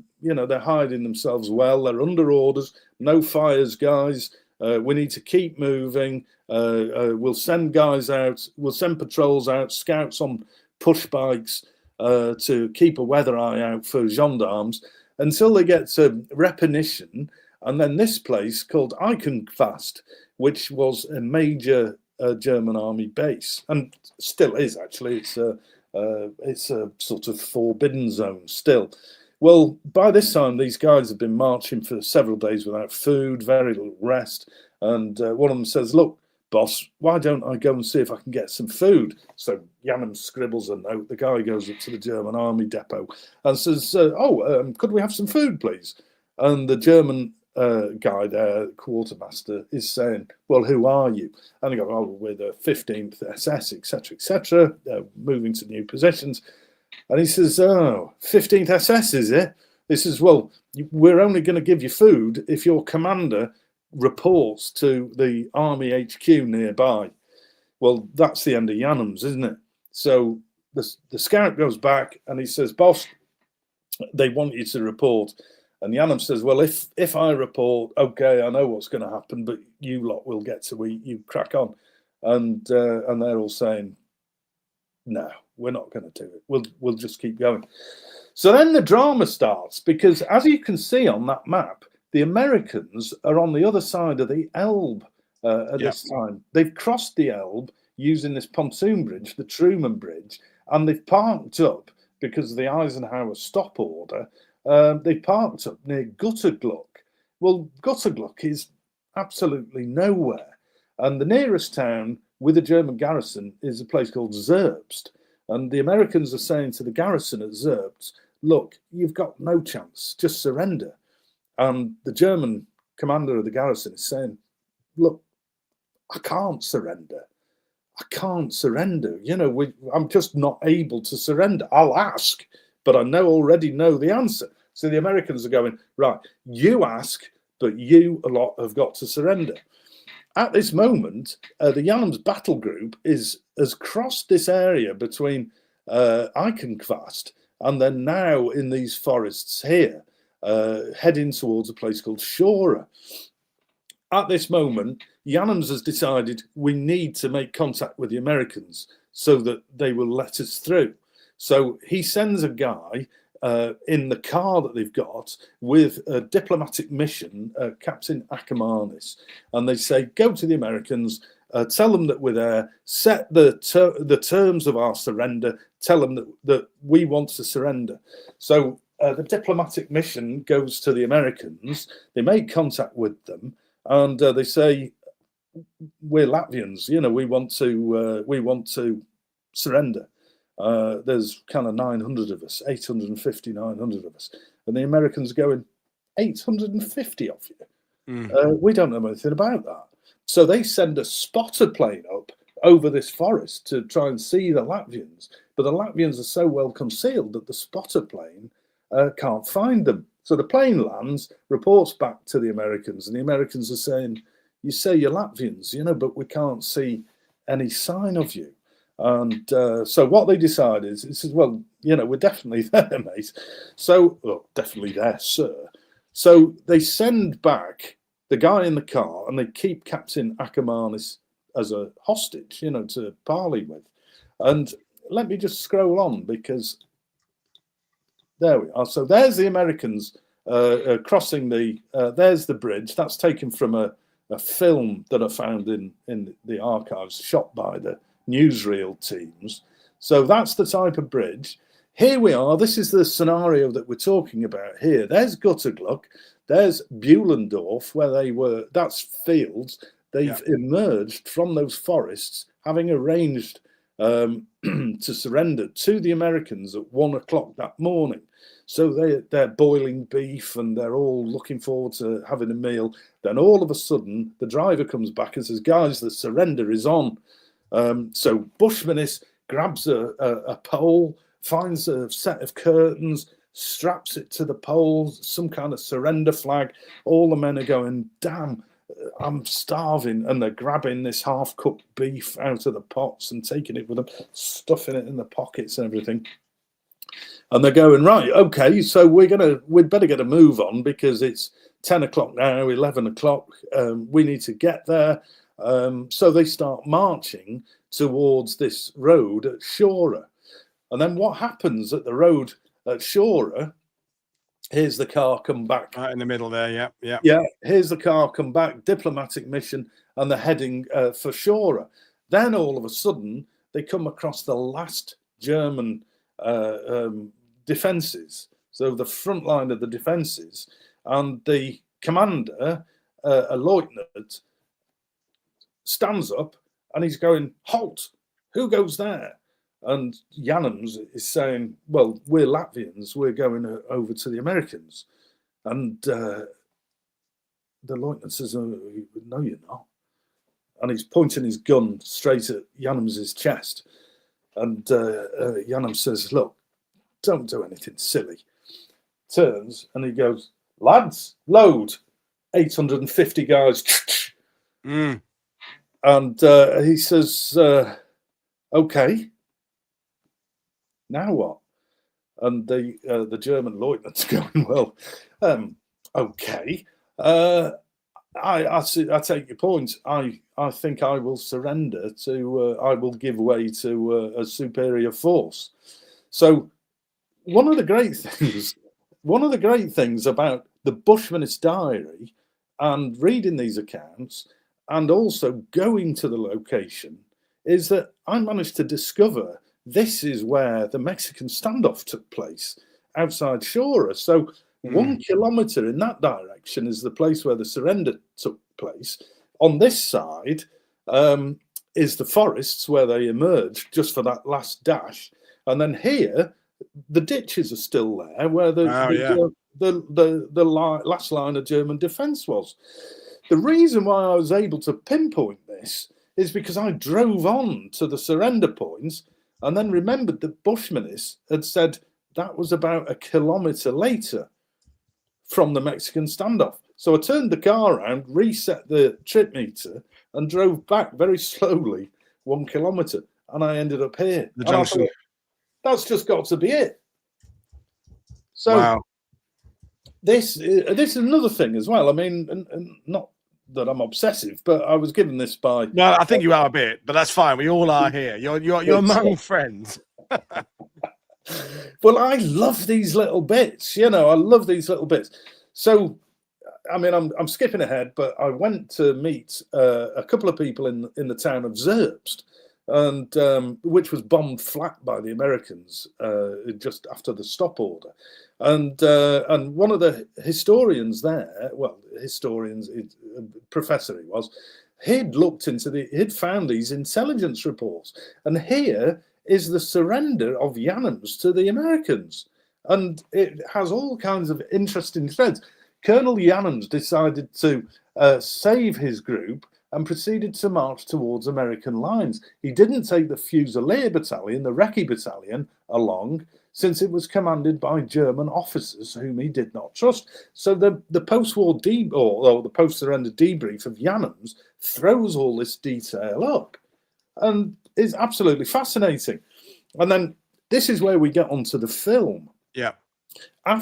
hiding themselves well. They're under orders. No fires, guys. We need to keep moving. We'll send guys out. We'll send patrols out, scouts on push bikes to keep a weather eye out for gendarmes until they get to Repinition. and then this place called Eichenfast, which was a major German army base, and still is actually. It's a sort of forbidden zone still. Well, by this time, these guys have been marching for several days without food, very little rest. And one of them says, "Look, boss, why don't I go and see if I can get some food?" So Janums scribbles a note. The guy goes up to the German army depot and says, could we have some food, please? And the German guy there, quartermaster, is saying, "Well, who are you?" And they go, "Oh, we're the 15th SS, etc., etc., moving to new positions." And he says, "Oh, 15th SS, is it?" He says, "Well, we're only going to give you food if your commander reports to the army HQ nearby." Well, that's the end of Janums, isn't it? So the scout goes back and he says, "Boss, they want you to report." And Janums says, "Well, if I report, okay, I know what's going to happen, but you lot will get to eat. You crack on." And they're all saying, "No, we're not going to do it. We'll just keep going." So then the drama starts, because as you can see on that map, the Americans are on the other side of the Elbe at this time. They've crossed the Elbe using this pontoon bridge, the Truman Bridge, and they've parked up because of the Eisenhower stop order. They parked up near Guttergluck. Well, Guttergluck is absolutely nowhere. And the nearest town with a German garrison is a place called Zerbst. And the Americans are saying to the garrison at Zerbst, "Look, you've got no chance, just surrender." And the German commander of the garrison is saying, "Look, I can't surrender. I can't surrender. I'm just not able to surrender. I'll ask, but I already know the answer." So the Americans are going, "Right, you ask, but you a lot have got to surrender." At this moment, the Janums Battle Group has crossed this area between Eichenfast and then now in these forests here, heading towards a place called Schora. At this moment, Janums has decided we need to make contact with the Americans so that they will let us through. So he sends a guy in the car that they've got with a diplomatic mission, Captain Busmanis, and they say, "Go to the Americans, tell them that we're there, set the terms of our surrender, tell them that we want to surrender." So the diplomatic mission goes to the Americans. They make contact with them, and they say, "We're Latvians, we want to surrender. There's kind of 900 of us, 850, 900 of us." And the Americans are going, 850 of you? We don't know anything about that. So they send a spotter plane up over this forest to try and see the Latvians. But the Latvians are so well concealed that the spotter plane can't find them. So the plane lands, reports back to the Americans, and the Americans are saying, "You say you're Latvians, but we can't see any sign of you." And so what they decide is, "Well, we're definitely there, mate. So, well, definitely there, sir." So they send back the guy in the car and they keep Captain Busmanis as a hostage, to parley with. And let me just scroll on, because there we are. So there's the Americans crossing there's the bridge. That's taken from a film that I found in the archives, shot by the newsreel teams. So that's the type of bridge. Here we are. This is the scenario that we're talking about here. There's Guttergluck. There's Buhlendorf, where they were. That's fields. They've emerged from those forests, having arranged to surrender to the Americans at 1 o'clock that morning. So they're boiling beef and they're all looking forward to having a meal. Then all of a sudden, the driver comes back and says, "Guys, the surrender is on." So Busmanis grabs a pole, finds a set of curtains, straps it to the pole, some kind of surrender flag. All the men are going, "Damn, I'm starving," and they're grabbing this half-cooked beef out of the pots and taking it with them, stuffing it in the pockets and everything. And they're going, "Right, okay, so we'd better get a move on, because it's 10 o'clock now, 11 o'clock. We need to get there." So they start marching towards this road at Schora. And then what happens at the road at Schora Here's the car come back. Right in the middle there, yeah, yeah. Yeah, here's the car come back, diplomatic mission, and they're heading for Schora. Then all of a sudden, they come across the last German defences, so the front line of the defences, and the commander, a lieutenant, stands up and he's going, "Halt! Who goes there?" And Janums is saying, "Well, we're Latvians. We're going over to the Americans." And the lieutenant says, "Oh, no, you're not." And he's pointing his gun straight at Janum's chest. And Janums says, "Look, don't do anything silly." Turns and he goes, "Lads, load." 850 guys. Mm. And he says, "Okay, now what?" And the German lieutenant's going, "Well, okay. I take your point. I think I will surrender to. I will give way to a superior force." So one of the great things about the Busmanis diary and reading these accounts and also going to the location is that I managed to discover this is where the Mexican standoff took place, outside Schora. So 1 kilometre in that direction is the place where the surrender took place. On this side is the forests where they emerged just for that last dash. And then here, the ditches are still there where the last line of German defence was. The reason why I was able to pinpoint this is because I drove on to the surrender points and then remembered that Busmanis had said that was about 1 kilometre later from the Mexican standoff. So I turned the car around, reset the trip meter, and drove back very slowly 1 kilometre, and I ended up here. The junction. Thought, that's just got to be it. So wow. This is another thing as well. I mean, and not that I'm obsessive, but I was given this by. No, I think you are a bit, but that's fine. We all are here. You're among friends. Well, I love these little bits. I love these little bits. So, I mean, I'm skipping ahead, but I went to meet a couple of people in the town of Zerbst, and which was bombed flat by the Americans just after the stop order. And one of the historians there, professor he was, he'd found these intelligence reports, and here is the surrender of Janums to the Americans, and it has all kinds of interesting threads. Colonel Janums decided to save his group and proceeded to march towards American lines. He didn't take the Fusilier Battalion, the Recce Battalion, along, since it was commanded by German officers whom he did not trust. So the post-war or the post-surrender debrief of Janums throws all this detail up, and is absolutely fascinating. And then this is where we get onto the film. Yeah. I'll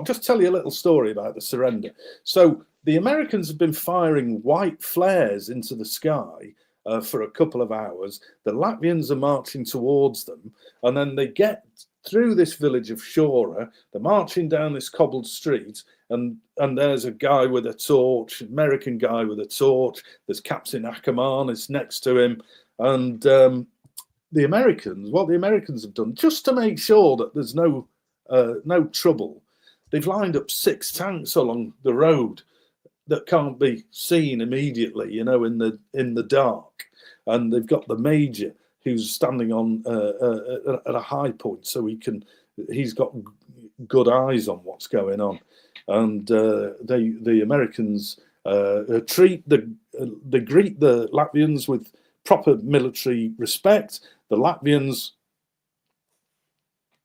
just tell you a little story about the surrender. So the Americans have been firing white flares into the sky for a couple of hours. The Latvians are marching towards them, and then they get through this village of Schora. They're marching down this cobbled street, and there's a guy with a torch, American guy with a torch. There's Captain Ackerman is next to him, and what the Americans have done, just to make sure that there's no trouble, they've lined up 6 tanks along the road that can't be seen immediately, in the dark, and they've got the major who's standing on at a high point, so he's got good eyes on what's going on, and the Americans greet the Latvians with proper military respect. The Latvians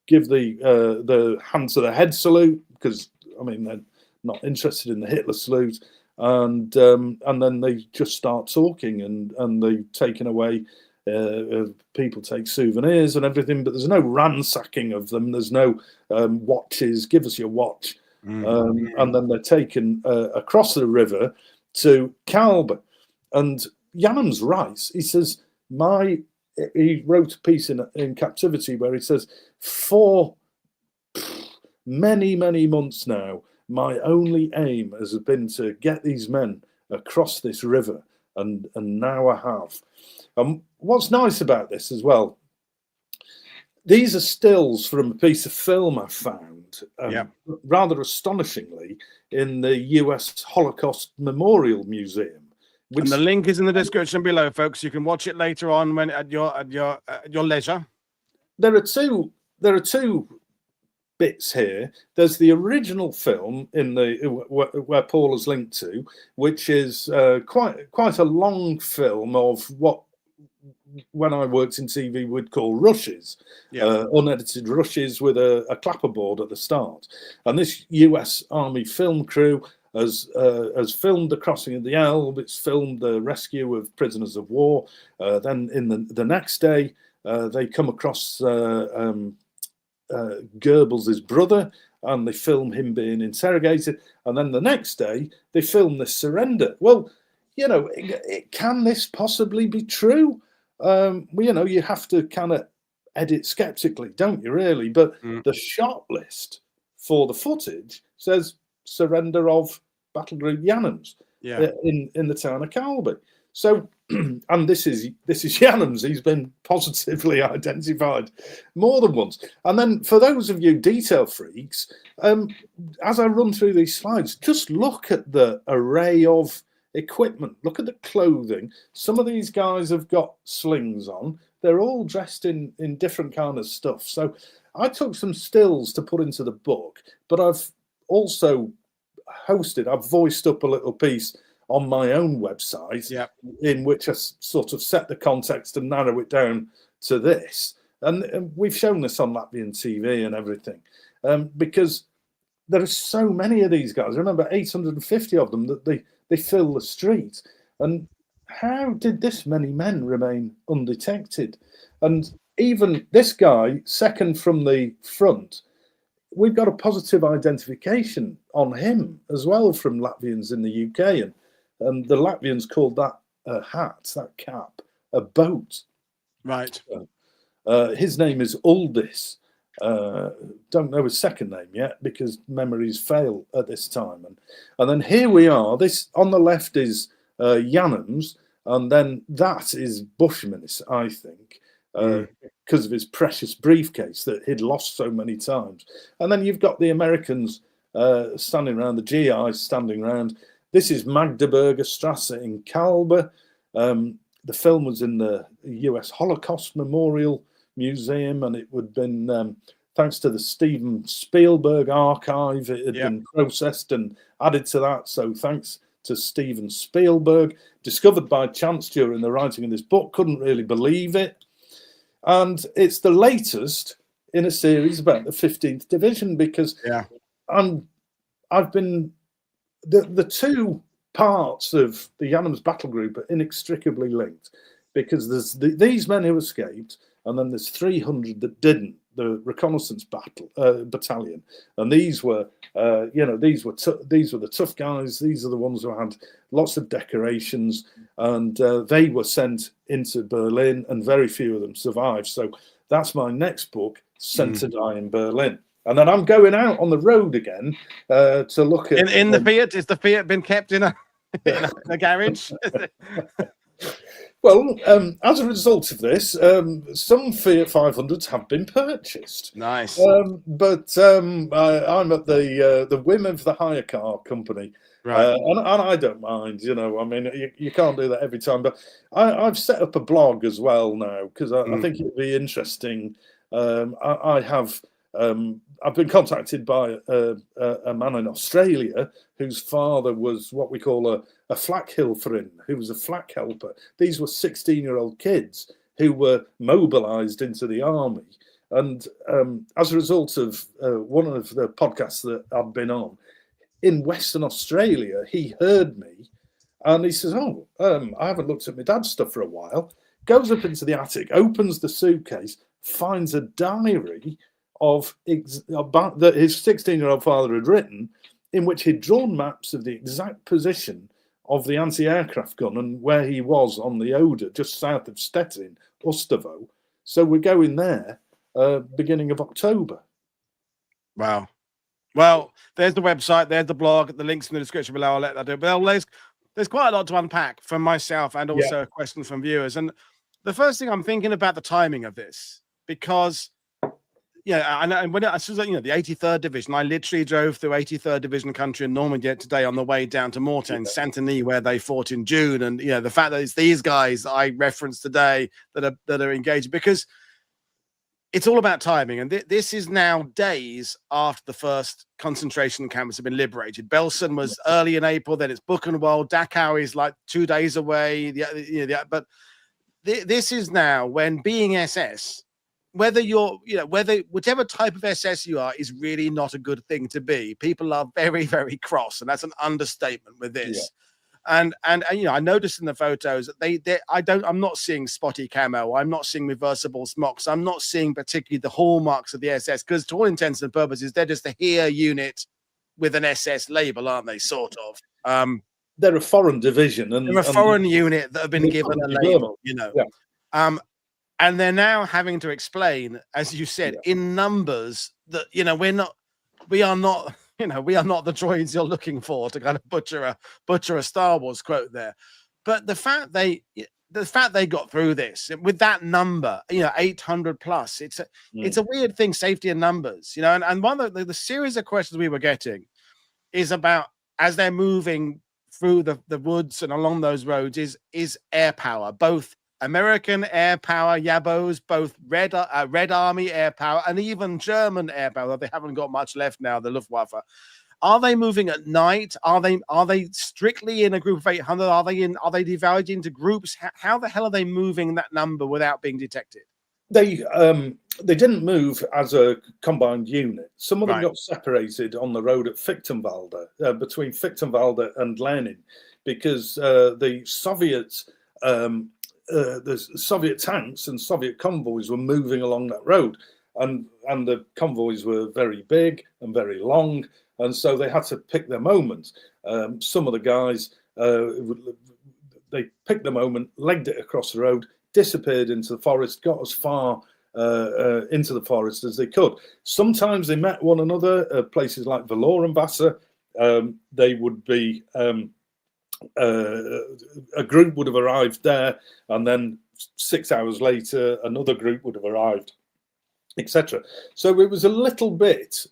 give the hand to the head salute, because they're not interested in the Hitler salute, and then they just start talking, and they've taken away. People take souvenirs and everything, but there's no ransacking of them. There's no watches. Give us your watch, and then they're taken across the river to Elbe. And Janums writes. He says, he wrote a piece in captivity where he says, for many, many months now, my only aim has been to get these men across this river, and now I have. What's nice about this as well, these are stills from a piece of film I found, rather astonishingly, in the US Holocaust Memorial Museum. And the link is in the description below, folks. You can watch it later on when at your leisure. There are two bits here. There's the original film in the where Paul has linked to, which is quite a long film of what, when I worked in TV, we'd call rushes, unedited rushes with a clapperboard at the start. And this US Army film crew has filmed the crossing of the Elbe. It's filmed the rescue of prisoners of war. Then in the next day, they come across Goebbels' brother, and they film him being interrogated. And then the next day, they film the surrender. Well, can this possibly be true? You have to kind of edit skeptically, don't you, really? But the shot list for the footage says surrender of Battle Group Janums in the town of Elbe. So, and this is Janums. He's been positively identified more than once. And then for those of you detail freaks, as I run through these slides, just look at the array of equipment. Look at the clothing. Some of these guys have got slings on. They're all dressed in different kind of stuff. So I took some stills to put into the book, but I've also I've voiced up a little piece on my own website in which I sort of set the context and narrow it down to this. And we've shown this on Latvian TV and everything, because there are so many of these guys. I remember 850 of them that they fill the street. And how did this many men remain undetected? And even this guy, second from the front, we've got a positive identification on him as well from Latvians in the UK. And the Latvians called that hat, that cap, a boat. Right. His name is Uldis. Don't know his second name yet because memories fail at this time. And then here we are. This on the left is Janums, and then that is Busmanis, I think, because of his precious briefcase that he'd lost so many times. And then you've got the Americans standing around, the GIs standing around. This is Magdeburger Strasse in Elbe. The film was in the US Holocaust Memorial Museum, and it would have been, thanks to the Steven Spielberg archive, it had been processed and added to that. So thanks to Steven Spielberg, discovered by chance during the writing of this book, couldn't really believe it. And it's the latest in a series about the 15th Division, because I've been... The two parts of the Janums Battle Group are inextricably linked, because there's these men who escaped, and then there's 300 that didn't, the reconnaissance battalion, and these were these were the tough guys. These are the ones who had lots of decorations, and they were sent into Berlin, and very few of them survived. So that's my next book, Sent to Die in Berlin. And then I'm going out on the road again to look at... In the Fiat? Is the Fiat been kept in a garage? Well, as a result of this, some Fiat 500s have been purchased. Nice. But I'm at the whim of the hire car company. Right. And I don't mind, I mean, you can't do that every time. But I've set up a blog as well now, because I think it'd be interesting. I've been contacted by a man in Australia whose father was what we call a flakhilferin, who was a flak helper. These were 16-year-old kids who were mobilised into the army. And as a result of one of the podcasts that I've been on, in Western Australia, he heard me and he says, I haven't looked at my dad's stuff for a while. Goes up into the attic, opens the suitcase, finds a diary that his 16-year-old father had written, in which he'd drawn maps of the exact position of the anti-aircraft gun and where he was on the Oder, just south of Stettin, Ustavo. So we're going there beginning of October. Wow. Well, there's the website, there's the blog, the links in the description below. I'll let that do. Well, there's quite a lot to unpack from myself and also a question from viewers. And the first thing I'm thinking about the timing of this, because I know when I was, the 83rd Division, I literally drove through 83rd Division country in Normandy today on the way down to Mortain, Saint-Denis, where they fought in June. And the fact that it's these guys that I referenced today that are engaged, because it's all about timing. And this is now days after the first concentration camps have been liberated. Belsen was early in April, then it's Buchenwald. Dachau is like 2 days away. But this is now when being SS, whether whichever type of SS you are, is really not a good thing to be. People are very, very cross, and that's an understatement with this. Yeah. And I noticed in the photos that I'm not seeing spotty camo. I'm not seeing reversible smocks. I'm not seeing particularly the hallmarks of the SS, because to all intents and purposes, they're just a here unit with an SS label, aren't they? Sort of. They're a foreign division, and they're a foreign unit that have been given a label. Yeah. And they're now having to explain, as you said, in numbers that we are not the droids you're looking for, to kind of butcher a Star Wars quote there. But the fact they got through this with that number, 800 plus, it's a weird thing, safety in numbers, and one of the series of questions we were getting is about, as they're moving through the woods and along those roads, is air power, both American air power, Yabos, both Red Army air power, and even German air power. They haven't got much left now, the Luftwaffe. Are they moving at night? Are they strictly in a group of 800? Are they divided into groups? How the hell are they moving that number without being detected? They didn't move as a combined unit. Some of them got separated on the road at Fichtenwalde, between Fichtenwalde and Lenin, because the Soviets. The Soviet tanks and Soviet convoys were moving along that road, and the convoys were very big and very long, and so they had to pick their moment. Some of the guys, they picked the moment, legged it across the road, disappeared into the forest, got as far into the forest as they could. Sometimes they met one another, places like Valorenwasser. They would be... a group would have arrived there, and then 6 hours later another group would have arrived, etc. So it was a little bit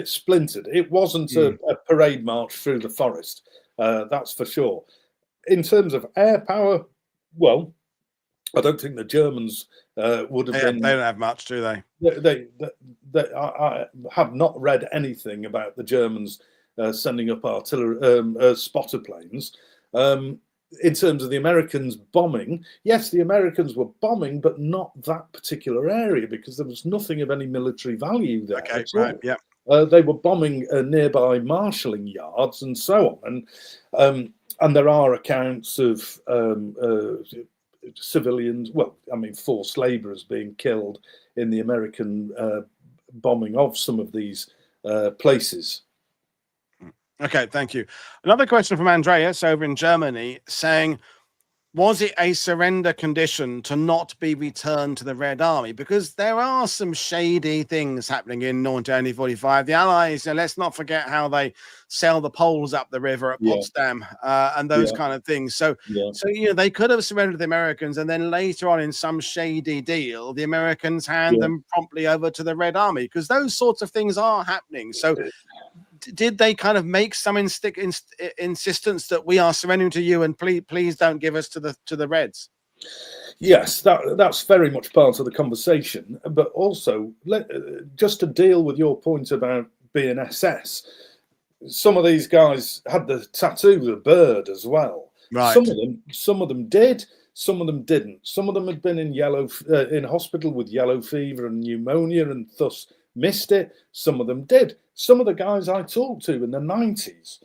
splintered. It wasn't a parade march through the forest, that's for sure. In terms of air power, well, I don't think the Germans would have been. They don't have much, do they? I have not read anything about the Germans sending up artillery spotter planes. In terms of the Americans bombing, yes, the Americans were bombing, but not that particular area, because there was nothing of any military value there. Okay, right, yeah. They were bombing nearby marshalling yards and so on, and there are accounts of civilians, forced labourers being killed in the American bombing of some of these places. Okay, thank you. Another question from Andreas over in Germany saying, was it a surrender condition to not be returned to the Red Army? Because there are some shady things happening in 1945. The Allies, let's not forget how they sell the Poles up the river at Potsdam and those kind of things. So they could have surrendered the Americans, and then later on in some shady deal, the Americans hand them promptly over to the Red Army, because those sorts of things are happening. So did they kind of make some insistence that we are surrendering to you, and please don't give us to the Reds? Yes, that's very much part of the conversation. But also, just to deal with your point about being SS, some of these guys had the tattoo, the bird, as well. Right. Some of them did. Some of them didn't. Some of them had been in hospital with yellow fever and pneumonia, and thus missed it. Some of them did. Some of the guys I talked to in the 90s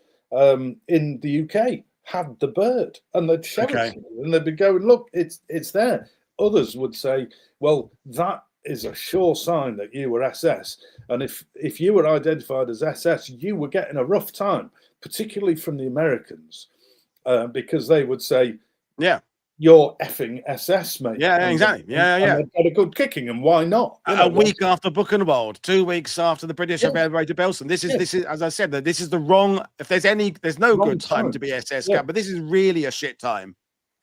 in the UK had the bird, and they'd show it, and they'd be going, look, it's there. Others would say, well, that is a sure sign that you were SS, and if you were identified as SS, you were getting a rough time, particularly from the Americans, because they would say, you're effing SS, mate. Yeah, exactly. Yeah. And they've got a good kicking, and why not? A week after Buchenwald, 2 weeks after the British have liberated Belgium. This is, as I said, that this is the wrong. If there's no Wrong good time to be SS camp, but this is really a shit time.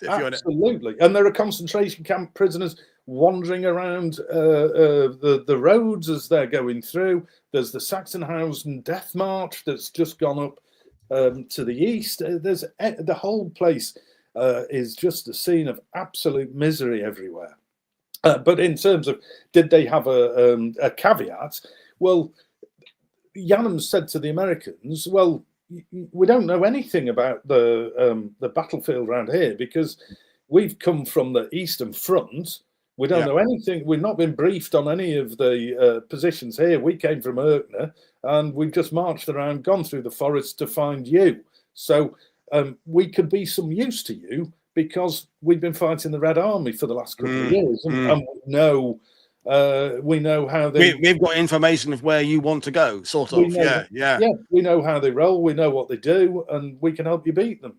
Absolutely, and there are concentration camp prisoners wandering around the roads as they're going through. There's the Sachsenhausen Death March that's just gone up to the east. There's the whole place is just a scene of absolute misery everywhere. But in terms of, did they have a caveat? Well, Janums said to the Americans, well, we don't know anything about the battlefield around here because we've come from the Eastern Front. We don't know anything. We've not been briefed on any of the positions here. We came from Erkner, and we've just marched around, gone through the forest to find you. So we could be some use to you because we've been fighting the Red Army for the last couple of years, and we know how they. We've got information of where you want to go, sort of. Yeah. We know how they roll. We know what they do, and we can help you beat them.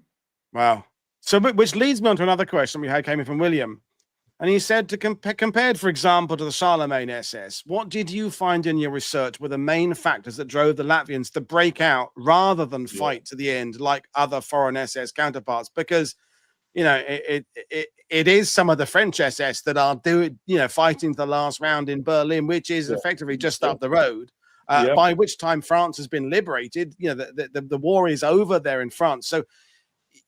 Wow. So, which leads me on to another question we had came in from William, and he said, to compared, for example, to the Charlemagne SS, what did you find in your research were the main factors that drove the Latvians to break out rather than fight to the end like other foreign SS counterparts? Because it is some of the French SS that are fighting the last round in Berlin, which is effectively just up the road. By which time France has been liberated. The war is over there in France. So,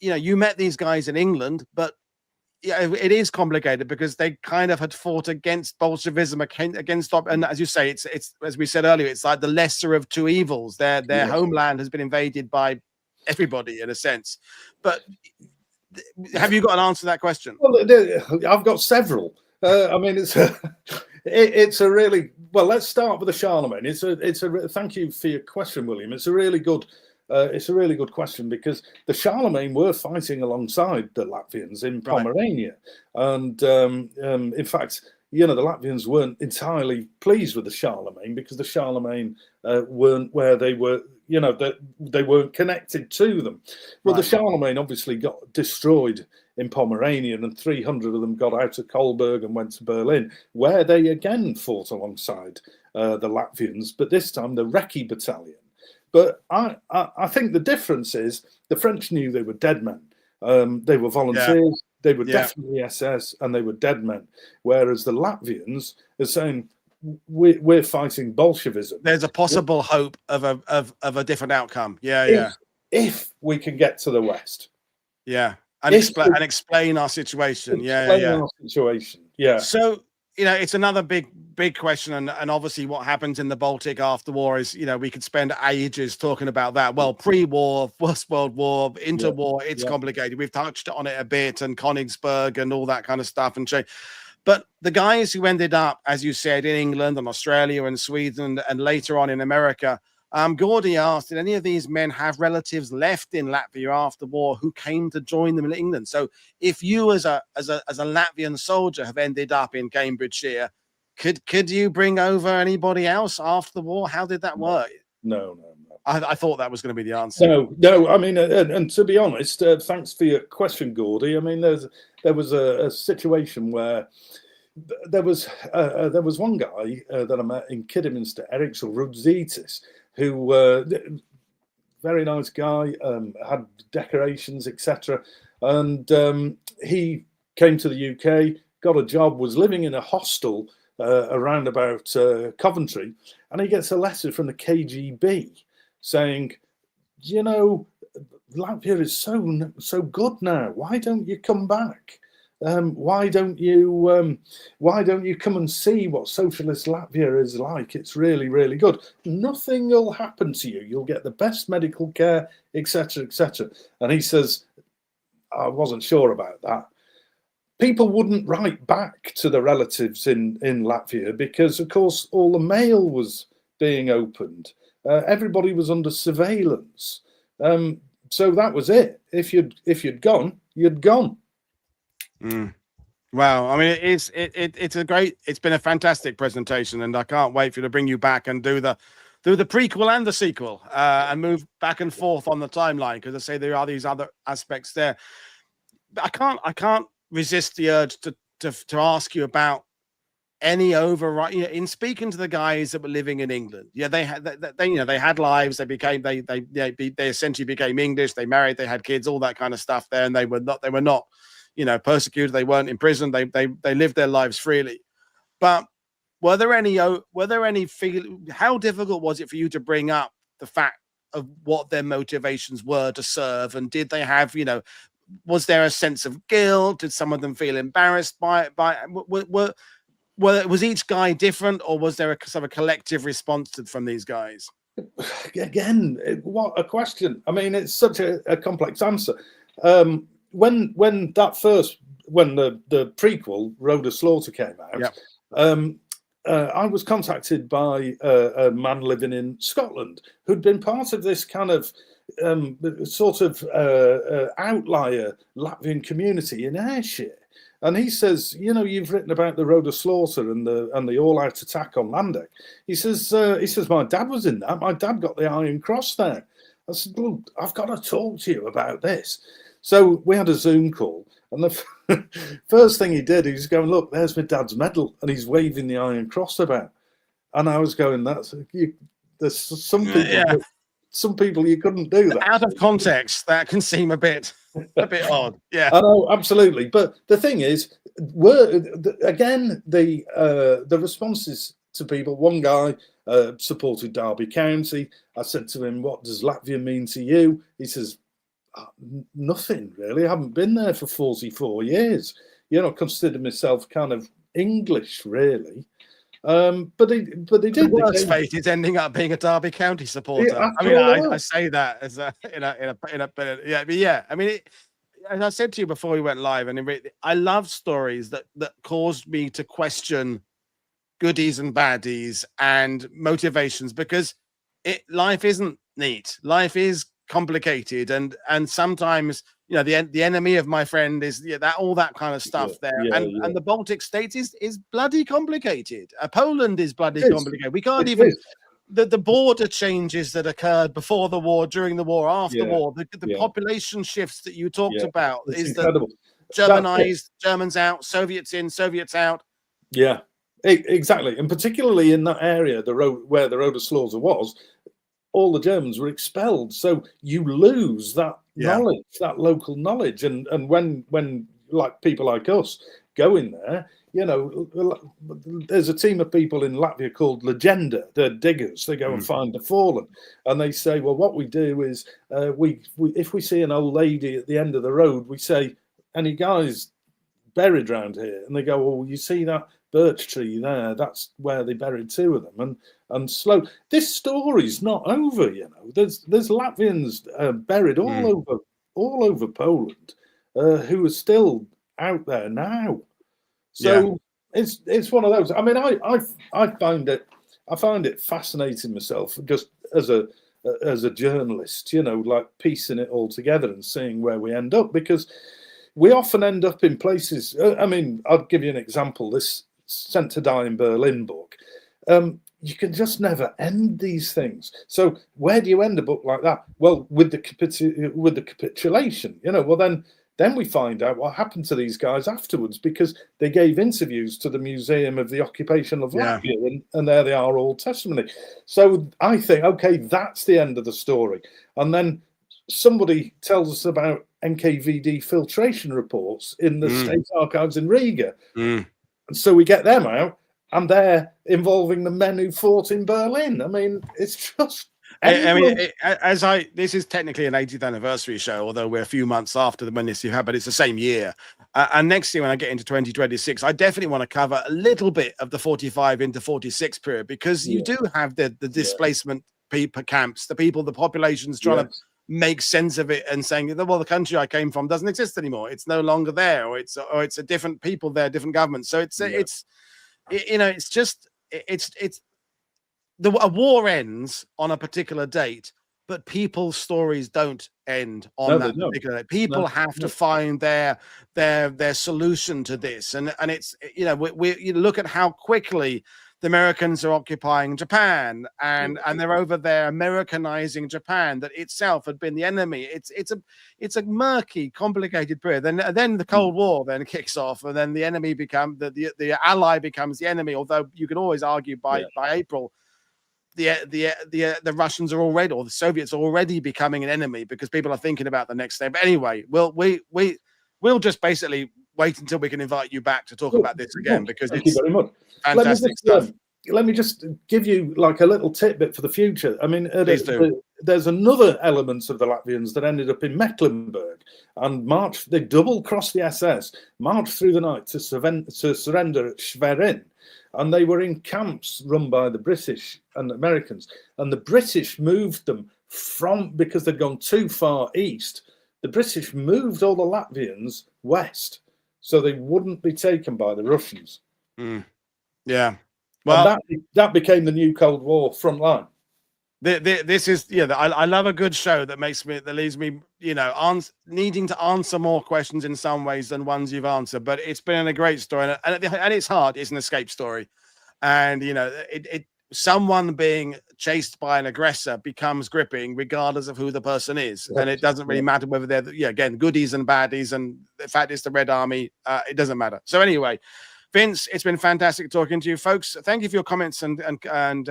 you met these guys in England, but it is complicated because they kind of had fought against Bolshevism, and as you say, it's as we said earlier, it's like the lesser of two evils. Their homeland has been invaded by everybody in a sense. But have you got an answer to that question? Well, I've got several. I mean, it's a really well. Let's start with the Charlemagne. Thank you for your question, William. It's a really good question because the Charlemagne were fighting alongside the Latvians in Pomerania, and in fact, the Latvians weren't entirely pleased with the Charlemagne because the Charlemagne weren't where they were. They weren't connected to them. Well, the Charlemagne obviously got destroyed in Pomerania, and 300 of them got out of Kolberg and went to Berlin, where they again fought alongside the Latvians, but this time the Recce battalion. But I think the difference is the French knew they were dead men. They were volunteers, they were definitely SS, and they were dead men. Whereas the Latvians are saying, we're fighting Bolshevism. There's a possible hope of a different outcome. If we can get to the West. And explain our situation. Our situation. So, it's another big question, and obviously what happens in the Baltic after war is, we could spend ages talking about that. Well, pre-war, First World War, interwar, it's complicated. We've touched on it a bit, and Königsberg and all that kind of stuff. But the guys who ended up, as you said, in England and Australia and Sweden and later on in America, Gordy asked, did any of these men have relatives left in Latvia after war who came to join them in England? So if you as a Latvian soldier have ended up in Cambridgeshire, could you bring over anybody else after the war? How did that work? No. I thought that was going to be the answer. No. I mean, and to be honest, thanks for your question, Gordy. I mean, there was a situation where there was one guy that I met in Kidderminster, Eric Rudzitis, who very nice guy, had decorations, etc. And he came to the UK, got a job, was living in a hostel around about Coventry, and he gets a letter from the KGB saying, Latvia is so good now. Why don't you come back? Why don't you come and see what socialist Latvia is like? It's really, really good. Nothing will happen to you. You'll get the best medical care, etc., etc. And he says, I wasn't sure about that. People wouldn't write back to the relatives in Latvia because, of course, all the mail was being opened. Everybody was under surveillance. So that was it. If you'd gone, you'd gone. Wow. I mean, it's been a fantastic presentation, and I can't wait for you to bring you back and do the prequel and the sequel, and move back and forth on the timeline, because I say there are these other aspects there. But I can't resist the urge to ask you about any override, in speaking to the guys that were living in England. Yeah, they had lives. They essentially became English. They married. They had kids. All that kind of stuff there, and they were not persecuted. They weren't imprisoned. They lived their lives freely. But were there any how difficult was it for you to bring up the fact of what their motivations were to serve, and did they have, was there a sense of guilt? Did some of them feel embarrassed by it? Was each guy different, or was there a sort of a collective response from these guys? Again, what a question. I mean, it's such a complex answer. When the prequel Road of Slaughter came out, I was contacted by a man living in Scotland who'd been part of this kind of outlier Latvian community in Ayrshire. And he says, you've written about the Road of Slaughter and the all-out attack on Landeck. He says, my dad was in that. My dad got the Iron Cross there. I said, well, I've got to talk to you about this. So we had a Zoom call, and the first thing he did, he was going, look, there's my dad's medal, and he's waving the Iron Cross about. And I was going, there's some people. Yeah. Some people you couldn't do that. Out of context, that can seem a bit odd. Yeah, I know, absolutely. But the thing is, the responses to people. One guy supported Derby County. I said to him, "What does Latvia mean to you?" He says, "Nothing really. I haven't been there for 44 years. Consider myself kind of English, really." But they did. The worst fate is ending up being a Derby County supporter. Yeah, I mean, I say that as yeah. I mean, as I said to you before we went live, and I love stories that caused me to question goodies and baddies and motivations, because life isn't neat. Life is complicated, and sometimes the enemy of my friend is all that kind of stuff there. And the Baltic states is bloody complicated. Poland is bloody complicated. We can't even the border changes that occurred before the war, during the war, after the war, the population shifts that you talked about is incredible. Germanized, Germans out, Soviets in, Soviets out. Yeah, exactly. And particularly in that area, where the Road of Slaughter was, all the Germans were expelled. So you lose that knowledge, that local knowledge. And when like people like us go in there, there's a team of people in Latvia called Legenda. They're diggers. They go and find the fallen. And they say, well, what we do is if we see an old lady at the end of the road, we say, any guys buried around here? And they go, well, you see that birch tree there? That's where they buried two of them. And slow. This story's not over, There's Latvians buried all over Poland who are still out there now. So it's one of those. I mean, I find it fascinating myself, just as a journalist, like piecing it all together and seeing where we end up, because we often end up in places. I mean, I'll give you an example. This Sent to Die in Berlin book. You can just never end these things. So where do you end a book like that? Well, with the capitulation, well, then we find out what happened to these guys afterwards, because they gave interviews to the Museum of the Occupation of Latvia, and there they are, all testimony. So I think, okay, that's the end of the story. And then somebody tells us about NKVD filtration reports in the state archives in Riga. And so we get them out, and they're involving the men who fought in Berlin. I mean, it's just... this is technically an 80th anniversary show, although we're a few months after the Menace you had, but it's the same year. And next year, when I get into 2026, I definitely want to cover a little bit of the 45 into 46 period, because you do have the displacement camps, the populations trying to make sense of it and saying, well, the country I came from doesn't exist anymore. It's no longer there, or it's a different people there, different governments. So a war ends on a particular date, but people's stories don't end on that particular date. People have to find their solution to this, and it's you look at how quickly the Americans are occupying Japan, and they're over there Americanizing Japan that itself had been the enemy. It's a murky, complicated period. Then the Cold War then kicks off, and then the enemy the ally becomes the enemy. Although you can always argue by April, the Russians are already, or the Soviets are already becoming an enemy because people are thinking about the next step. But anyway, we'll just basically wait until we can invite you back to talk about this again, because Thank you very much. Fantastic stuff. Let me just give you like a little tidbit for the future. I mean, there's another element of the Latvians that ended up in Mecklenburg and marched. They double-crossed the SS, marched through the night to surrender at Schwerin, and they were in camps run by the British and Americans. And the British moved them because they'd gone too far east. The British moved all the Latvians west, so they wouldn't be taken by the Russians. Yeah, well, and that became the new Cold War front line. This is I love a good show that leaves me needing to answer more questions in some ways than ones you've answered. But it's been a great story, and it's hard. It's an escape story, and someone being chased by an aggressor becomes gripping regardless of who the person is. And it doesn't really matter whether they're, again, goodies and baddies. And the fact it's the Red Army, it doesn't matter. So anyway, Vince, it's been fantastic talking to you, folks. Thank you for your comments and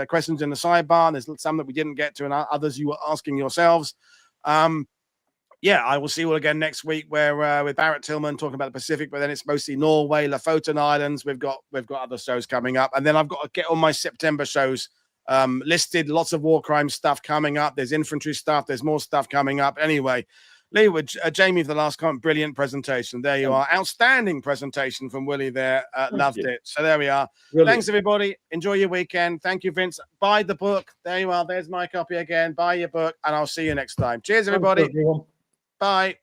questions in the sidebar. There's some that we didn't get to and others you were asking yourselves. I will see you all again next week where with Barrett Tillman talking about the Pacific, but then it's mostly Norway, Lofoten Islands. We've got other shows coming up, and then I've got to get all my September shows listed. Lots of war crime stuff coming up. There's infantry stuff. There's more stuff coming up. Anyway, Lee, with Jamie for the last comment, brilliant presentation. There you are. Outstanding presentation from Willie there. Loved it. So there we are. Brilliant. Thanks, everybody. Enjoy your weekend. Thank you, Vince. Buy the book. There you are. There's my copy again. Buy your book, and I'll see you next time. Cheers, everybody. Bye.